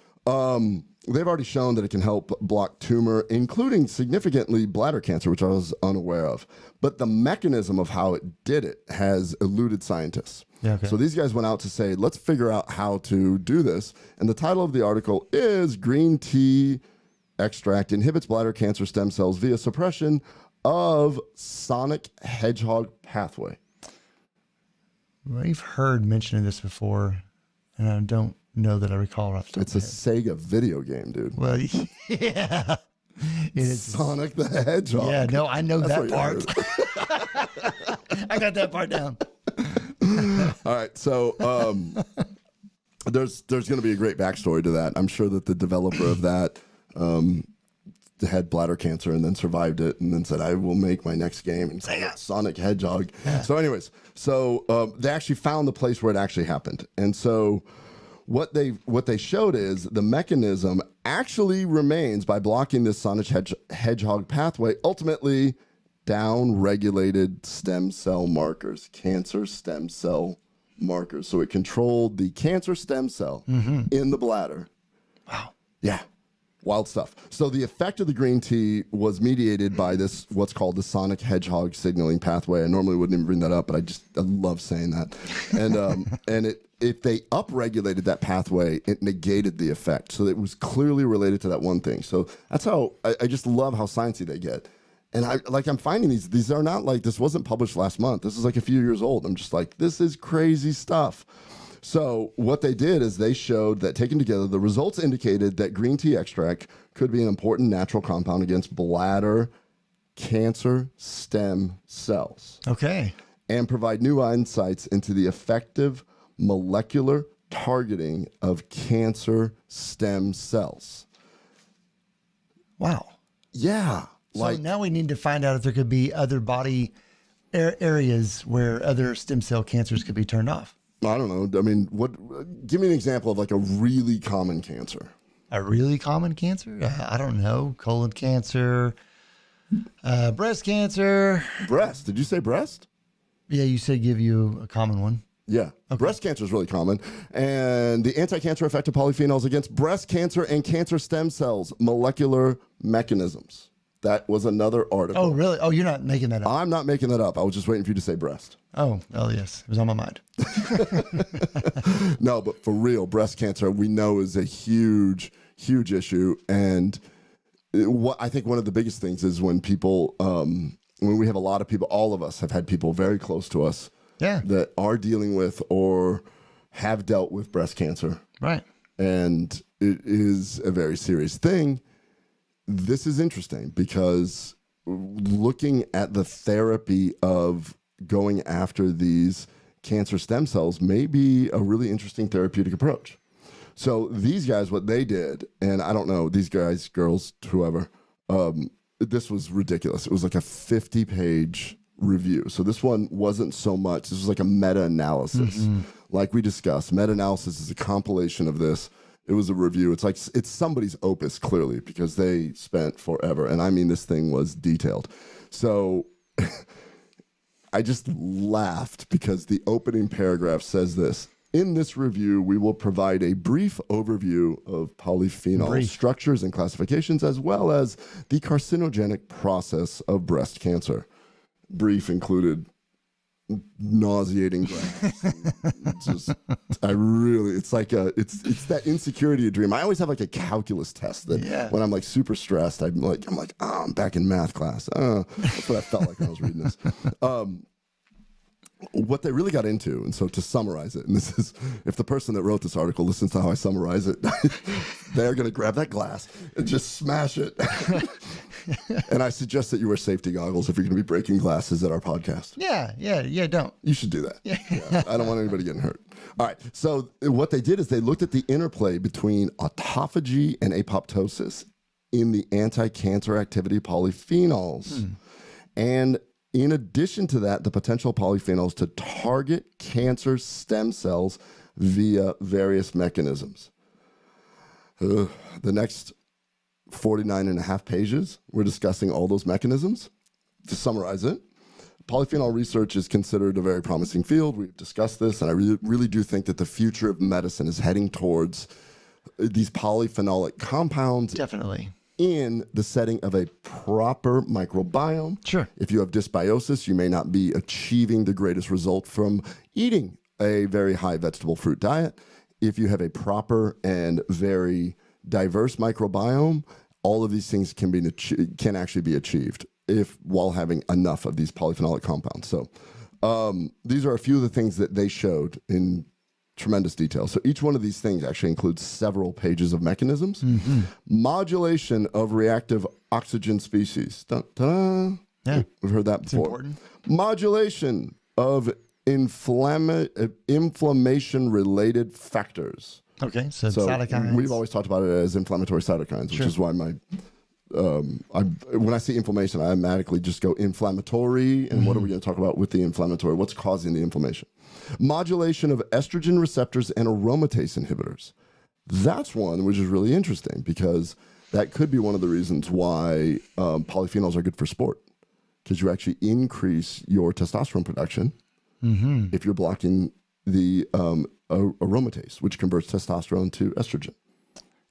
[SPEAKER 2] they've already shown that it can help block tumor, including significantly bladder cancer, which I was unaware of. But the mechanism of how it did it has eluded scientists.
[SPEAKER 1] Yeah, okay.
[SPEAKER 2] So these guys went out to say, let's figure out how to do this. And the title of the article is Green Tea Extract Inhibits Bladder Cancer Stem Cells via Suppression of Sonic Hedgehog Pathway.
[SPEAKER 1] We've heard mention of this before, and I don't know that I recall off the top
[SPEAKER 2] It's a Sega video game, dude.
[SPEAKER 1] Well, yeah. It is
[SPEAKER 2] Sonic the Hedgehog.
[SPEAKER 1] Yeah, no, I know that part. I got that part down.
[SPEAKER 2] All right, so there's going to be a great backstory to that. I'm sure that the developer of that had bladder cancer and then survived it, and then said, "I will make my next game," and called it Sonic Hedgehog. Yeah. So, anyways, they actually found the place where it actually happened, and so what they showed is the mechanism actually remains by blocking this Sonic Hedgehog pathway. Ultimately, down-regulated stem cell markers, cancer stem cell markers. So it controlled the cancer stem cell in the bladder.
[SPEAKER 1] Wow.
[SPEAKER 2] Yeah. Wild stuff. So the effect of the green tea was mediated by this, what's called the Sonic Hedgehog signaling pathway. I normally wouldn't even bring that up, but I love saying that. And if they upregulated that pathway, it negated the effect. So it was clearly related to that one thing. So that's how I just love how sciencey they get. And I'm finding these are not like, this wasn't published last month. This is like a few years old. I'm just like, this is crazy stuff. So what they did is they showed that taken together, the results indicated that green tea extract could be an important natural compound against bladder cancer stem cells.
[SPEAKER 1] Okay.
[SPEAKER 2] And provide new insights into the effective molecular targeting of cancer stem cells.
[SPEAKER 1] Wow.
[SPEAKER 2] Yeah.
[SPEAKER 1] So now we need to find out if there could be other body areas where other stem cell cancers could be turned off.
[SPEAKER 2] I don't know. I mean, give me an example of like a really common cancer.
[SPEAKER 1] A really common cancer? I don't know. Colon cancer, breast cancer.
[SPEAKER 2] Breast? Did you say breast?
[SPEAKER 1] Yeah, you said give you a common one.
[SPEAKER 2] Yeah. Okay. Breast cancer is really common. And the anti-cancer effect of polyphenols against breast cancer and cancer stem cells, molecular mechanisms. That was another article.
[SPEAKER 1] Oh, really? Oh, you're not making that up?
[SPEAKER 2] I'm not making that up. I was just waiting for you to say breast.
[SPEAKER 1] Oh, yes. It was on my mind.
[SPEAKER 2] No, but for real, breast cancer, we know, is a huge, huge issue. And what I think one of the biggest things is when people, when we have a lot of people, all of us have had people very close to us that are dealing with or have dealt with breast cancer.
[SPEAKER 1] Right.
[SPEAKER 2] And it is a very serious thing. This is interesting because looking at the therapy of going after these cancer stem cells may be a really interesting therapeutic approach. So these guys, what they did, and I don't know, these guys, girls, whoever, this was ridiculous. It was like a 50-page review. So this one wasn't so much, this was like a meta-analysis. Like we discussed, meta-analysis is a compilation of this. It was a review. It's like, it's somebody's opus, clearly, because they spent forever. And I mean, this thing was detailed. So I just laughed because the opening paragraph says this. In this review, we will provide a brief overview of polyphenol structures and classifications, as well as the carcinogenic process of breast cancer. Brief included nauseating graphs. It's like it's that insecurity dream. I always have like a calculus test that when I'm like super stressed, I'm like, oh, I'm back in math class. That's what I felt like when I was reading this. What they really got into, and so to summarize it, and this is, if the person that wrote this article listens to how I summarize it, they're going to grab that glass and just smash it. And I suggest that you wear safety goggles if you're going to be breaking glasses at our podcast.
[SPEAKER 1] Yeah, don't.
[SPEAKER 2] You should do that. Yeah. I don't want anybody getting hurt. All right. So what they did is they looked at the interplay between autophagy and apoptosis in the anti-cancer activity of polyphenols. And in addition to that, the potential polyphenols to target cancer stem cells via various mechanisms. The next 49 and a half pages, we're discussing all those mechanisms. To summarize it, polyphenol research is considered a very promising field. We've discussed this, and I really do think that the future of medicine is heading towards these polyphenolic compounds.
[SPEAKER 1] Definitely.
[SPEAKER 2] In the setting of a proper microbiome.
[SPEAKER 1] Sure.
[SPEAKER 2] If you have dysbiosis, you may not be achieving the greatest result from eating a very high vegetable fruit diet. If you have a proper and very diverse microbiome, all of these things can actually be achieved while having enough of these polyphenolic compounds. So these are a few of the things that they showed in tremendous detail. So each one of these things actually includes several pages of mechanisms. Modulation of reactive oxygen species. Dun, dun,
[SPEAKER 1] Yeah.
[SPEAKER 2] We've heard that before.
[SPEAKER 1] Important.
[SPEAKER 2] Modulation of inflammation-related factors.
[SPEAKER 1] Okay, so
[SPEAKER 2] So
[SPEAKER 1] cytokines.
[SPEAKER 2] we've always talked about it as inflammatory cytokines, which is why when I see inflammation, I automatically just go inflammatory. And what are we going to talk about with the inflammatory? What's causing the inflammation? Modulation of estrogen receptors and aromatase inhibitors. That's one which is really interesting because that could be one of the reasons why polyphenols are good for sport, because you actually increase your testosterone production if you're blocking the aromatase, which converts testosterone to estrogen.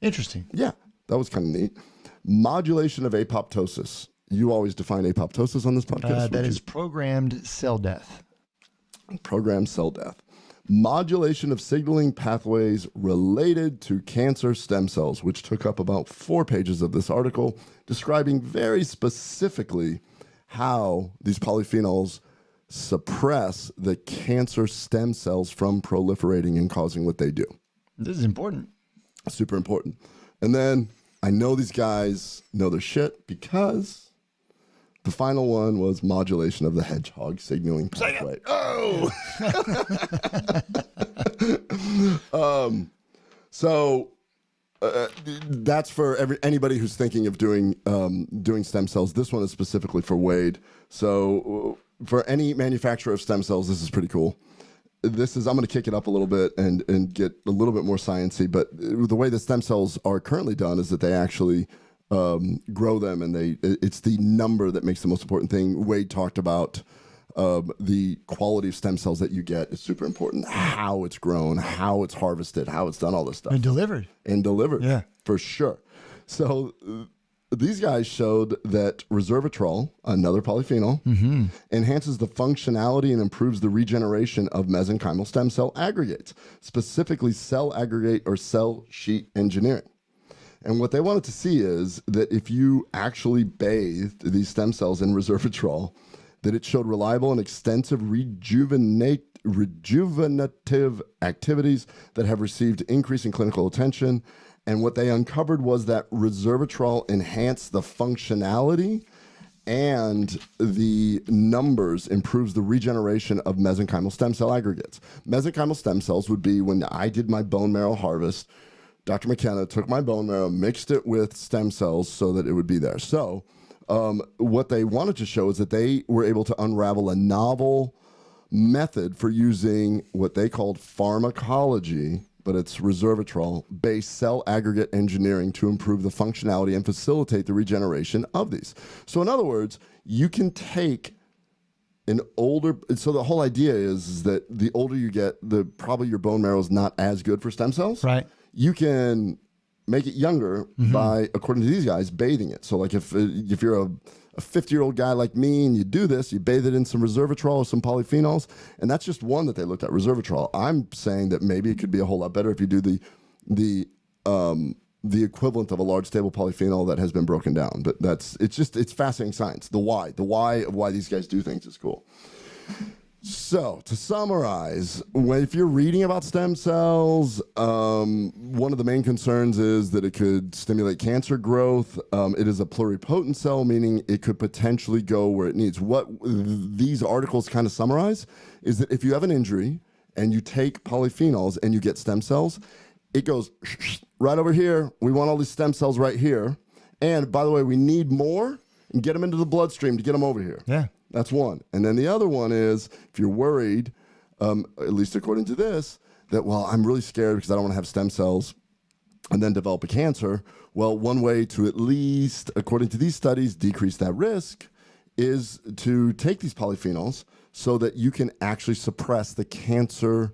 [SPEAKER 1] Interesting.
[SPEAKER 2] Yeah, that was kind of neat. Modulation of apoptosis. You always define apoptosis on this podcast.
[SPEAKER 1] That is programmed cell death.
[SPEAKER 2] Programmed cell death. Modulation of signaling pathways related to cancer stem cells, which took up about 4 pages of this article, describing very specifically how these polyphenols suppress the cancer stem cells from proliferating and causing what they do.
[SPEAKER 1] This is important.
[SPEAKER 2] Super important. And then I know these guys know their shit because the final one was modulation of the hedgehog signaling pathway. Oh! That's for anybody who's thinking of doing stem cells. This one is specifically for Wade. So for any manufacturer of stem cells, this is pretty cool. I'm going to kick it up a little bit and get a little bit more sciencey. But the way the stem cells are currently done is that they actually grow them, and it's the number that makes the most important thing. Wade talked about the quality of stem cells that you get is super important. How it's grown, how it's harvested, how it's done, all this stuff.
[SPEAKER 1] And delivered.
[SPEAKER 2] Yeah, for sure. So these guys showed that resveratrol, another polyphenol, enhances the functionality and improves the regeneration of mesenchymal stem cell aggregates, specifically cell aggregate or cell sheet engineering. And what they wanted to see is that if you actually bathed these stem cells in resveratrol, that it showed reliable and extensive rejuvenative activities that have received increasing clinical attention. And what they uncovered was that resveratrol enhanced the functionality and the numbers improves the regeneration of mesenchymal stem cell aggregates. Mesenchymal stem cells would be when I did my bone marrow harvest. Dr. McKenna took my bone marrow, mixed it with stem cells so that it would be there. So what they wanted to show is that they were able to unravel a novel method for using what they called pharmacology, but it's resveratrol-based cell aggregate engineering to improve the functionality and facilitate the regeneration of these. So in other words, you can take an older, so the whole idea is that the older you get, probably your bone marrow is not as good for stem cells.
[SPEAKER 1] Right.
[SPEAKER 2] You can make it younger by, according to these guys, bathing it. So like if you're a 50-year-old guy like me and you do this, you bathe it in some resveratrol or some polyphenols, and that's just one that they looked at, resveratrol. I'm saying that maybe it could be a whole lot better if you do the equivalent of a large stable polyphenol that has been broken down. But it's fascinating science. The why of why these guys do things is cool. So, to summarize, if you're reading about stem cells, one of the main concerns is that it could stimulate cancer growth. It is a pluripotent cell, meaning it could potentially go where it needs. What these articles kind of summarize is that if you have an injury and you take polyphenols and you get stem cells, it goes right over here. We want all these stem cells right here. And by the way, we need more and get them into the bloodstream to get them over here.
[SPEAKER 1] Yeah.
[SPEAKER 2] That's one. And then the other one is, if you're worried, at least according to this, that, well, I'm really scared because I don't want to have stem cells and then develop a cancer. Well, one way to at least, according to these studies, decrease that risk is to take these polyphenols so that you can actually suppress the cancer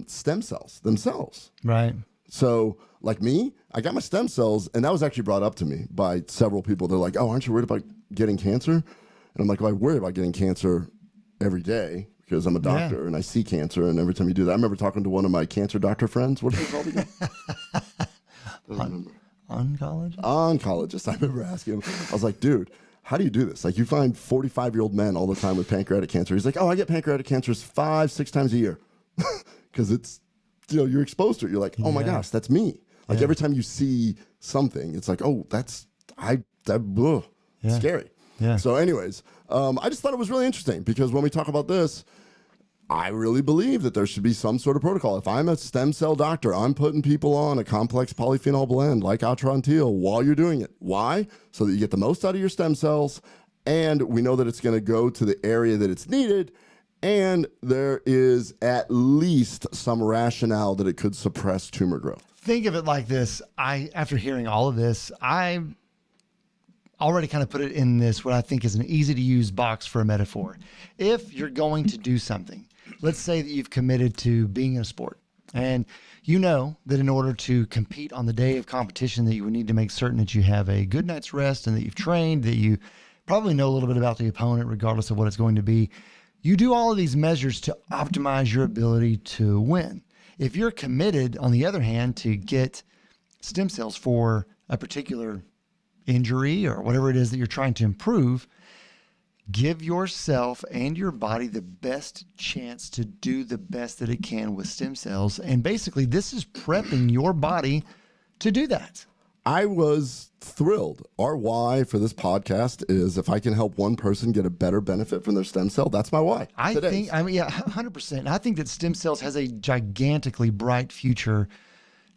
[SPEAKER 2] stem cells themselves.
[SPEAKER 1] Right.
[SPEAKER 2] So, like me, I got my stem cells, and that was actually brought up to me by several people. They're like, oh, aren't you worried about getting cancer? And I'm like, well, I worry about getting cancer every day because I'm a doctor and I see cancer. And every time you do that, I remember talking to one of my cancer doctor friends. What are they called again?
[SPEAKER 1] Oncologist?
[SPEAKER 2] Oncologist. I remember asking him. I was like, dude, how do you do this? Like, you find 45-year-old men all the time with pancreatic cancer. He's like, oh, I get pancreatic cancers 5-6 times a year because it's, you're exposed to it. You're like, oh my gosh, that's me. Like every time you see something, it's like, oh, that's scary.
[SPEAKER 1] Yeah.
[SPEAKER 2] So anyways, I just thought it was really interesting because when we talk about this, I really believe that there should be some sort of protocol. If I'm a stem cell doctor, I'm putting people on a complex polyphenol blend like Atrantil while you're doing it. Why? So that you get the most out of your stem cells, and we know that it's going to go to the area that it's needed, and there is at least some rationale that it could suppress tumor growth.
[SPEAKER 1] Think of it like this. After hearing all of this, I already kind of put it in this, what I think is an easy to use box for a metaphor. If you're going to do something, let's say that you've committed to being in a sport, and you know that in order to compete on the day of competition that you would need to make certain that you have a good night's rest and that you've trained, that you probably know a little bit about the opponent regardless of what it's going to be. You do all of these measures to optimize your ability to win. If you're committed, on the other hand, to get stem cells for a particular injury or whatever it is that you're trying to improve, give yourself and your body the best chance to do the best that it can with stem cells. And basically, this is prepping your body to do that.
[SPEAKER 2] I was thrilled. Our why for this podcast is if I can help one person get a better benefit from their stem cell, that's my why.
[SPEAKER 1] I think, 100%. I think that stem cells has a gigantically bright future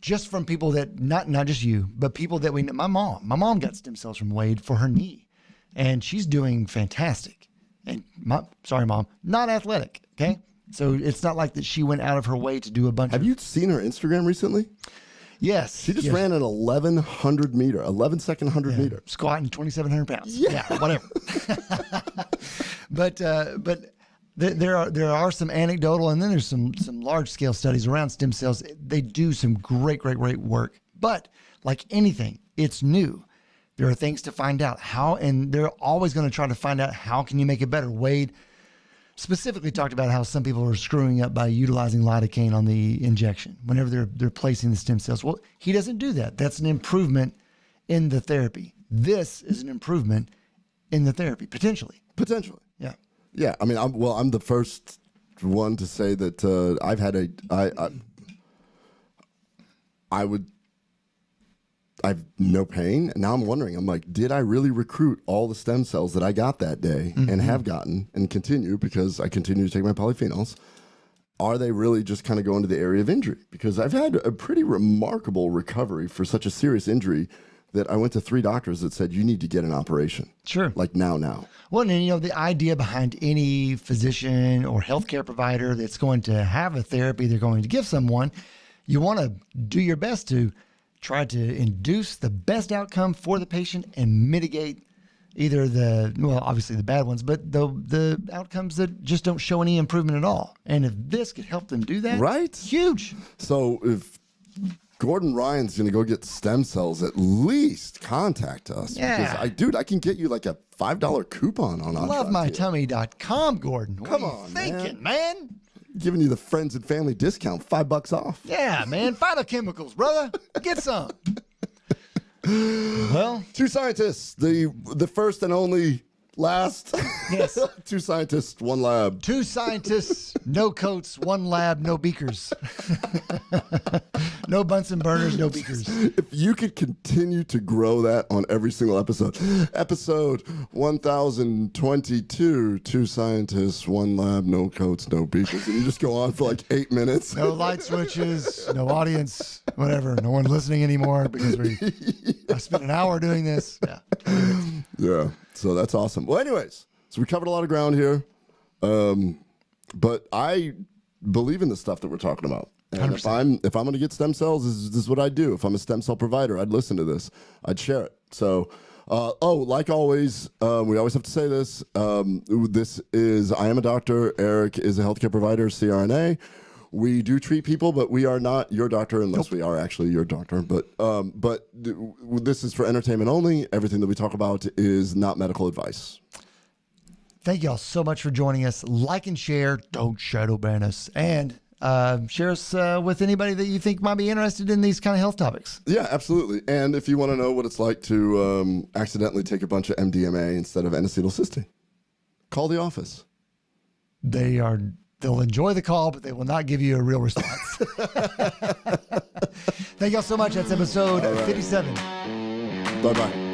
[SPEAKER 1] just from people that, not just you, but people that we know. My mom got stem cells from Wade for her knee, and she's doing fantastic. And sorry, Mom, not athletic, okay? So it's not like that she went out of her way to do a bunch of...
[SPEAKER 2] Have you seen her Instagram recently?
[SPEAKER 1] Yes.
[SPEAKER 2] She just ran an 11 second 100 meter.
[SPEAKER 1] Squatting 2,700 pounds. Yeah, whatever. But there are some anecdotal, and then there's some large scale studies around stem cells. They do some great work. But like anything, it's new. There are things to find out how, and they're always going to try to find out how can you make it better. Wade specifically talked about how some people are screwing up by utilizing lidocaine on the injection whenever they're placing the stem cells. Well, he doesn't do that. That's an improvement in the therapy. This is an improvement in the therapy, potentially.
[SPEAKER 2] Potentially.
[SPEAKER 1] Yeah.
[SPEAKER 2] Yeah. I mean, I'm the first one to say that I've had I've no pain. And now I'm wondering, I'm like, did I really recruit all the stem cells that I got that day and have gotten and continue because I continue to take my polyphenols? Are they really just kind of going to the area of injury? Because I've had a pretty remarkable recovery for such a serious injury that I went to 3 doctors that said, you need to get an operation. Sure. Like now.
[SPEAKER 1] Well, and the idea behind any physician or healthcare provider that's going to have a therapy they're going to give someone, you want to do your best to try to induce the best outcome for the patient and mitigate either obviously the bad ones, but the outcomes that just don't show any improvement at all. And if this could help them do that,
[SPEAKER 2] right?
[SPEAKER 1] Huge.
[SPEAKER 2] So if Gordon Ryan's going to go get stem cells, at least contact us.
[SPEAKER 1] Yeah.
[SPEAKER 2] Because I can get you like a $5 coupon on
[SPEAKER 1] LoveMyTummy.com, Gordon. What
[SPEAKER 2] Come
[SPEAKER 1] are you
[SPEAKER 2] on,
[SPEAKER 1] thinking, man?
[SPEAKER 2] Giving you the friends and family discount, $5 off.
[SPEAKER 1] Yeah, man. Phytochemicals, brother. Get some. Well,
[SPEAKER 2] 2 scientists, the first and only last.
[SPEAKER 1] Yes.
[SPEAKER 2] 2 scientists, 1 lab.
[SPEAKER 1] 2 scientists, no coats, 1 lab, no beakers. No Bunsen burners, no beakers.
[SPEAKER 2] If you could continue to grow that on every single episode. Episode 1022, 2 scientists, 1 lab, no coats, no beakers. And you just go on for like 8 minutes.
[SPEAKER 1] No light switches, no audience, whatever. No one listening anymore because I spent an hour doing this. Yeah.
[SPEAKER 2] Yeah. So that's awesome. Well, anyways, so we covered a lot of ground here. But I believe in the stuff that we're talking about. And 100%. If I'm going to get stem cells, this is what I'd do. If I'm a stem cell provider, I'd listen to this. I'd share it. So, like always, we always have to say this. I am a doctor. Eric is a healthcare provider, CRNA. We do treat people, but we are not your doctor unless we are actually your doctor. But this is for entertainment only. Everything that we talk about is not medical advice.
[SPEAKER 1] Thank y'all so much for joining us. Like and share. Don't shadow ban us. And share us with anybody that you think might be interested in these kind of health topics.
[SPEAKER 2] Yeah, absolutely. And if you want to know what it's like to accidentally take a bunch of MDMA instead of N-Acetyl Cysteine, call the office.
[SPEAKER 1] They'll enjoy the call, but they will not give you a real response. Thank y'all so much. That's episode 57.
[SPEAKER 2] Bye-bye.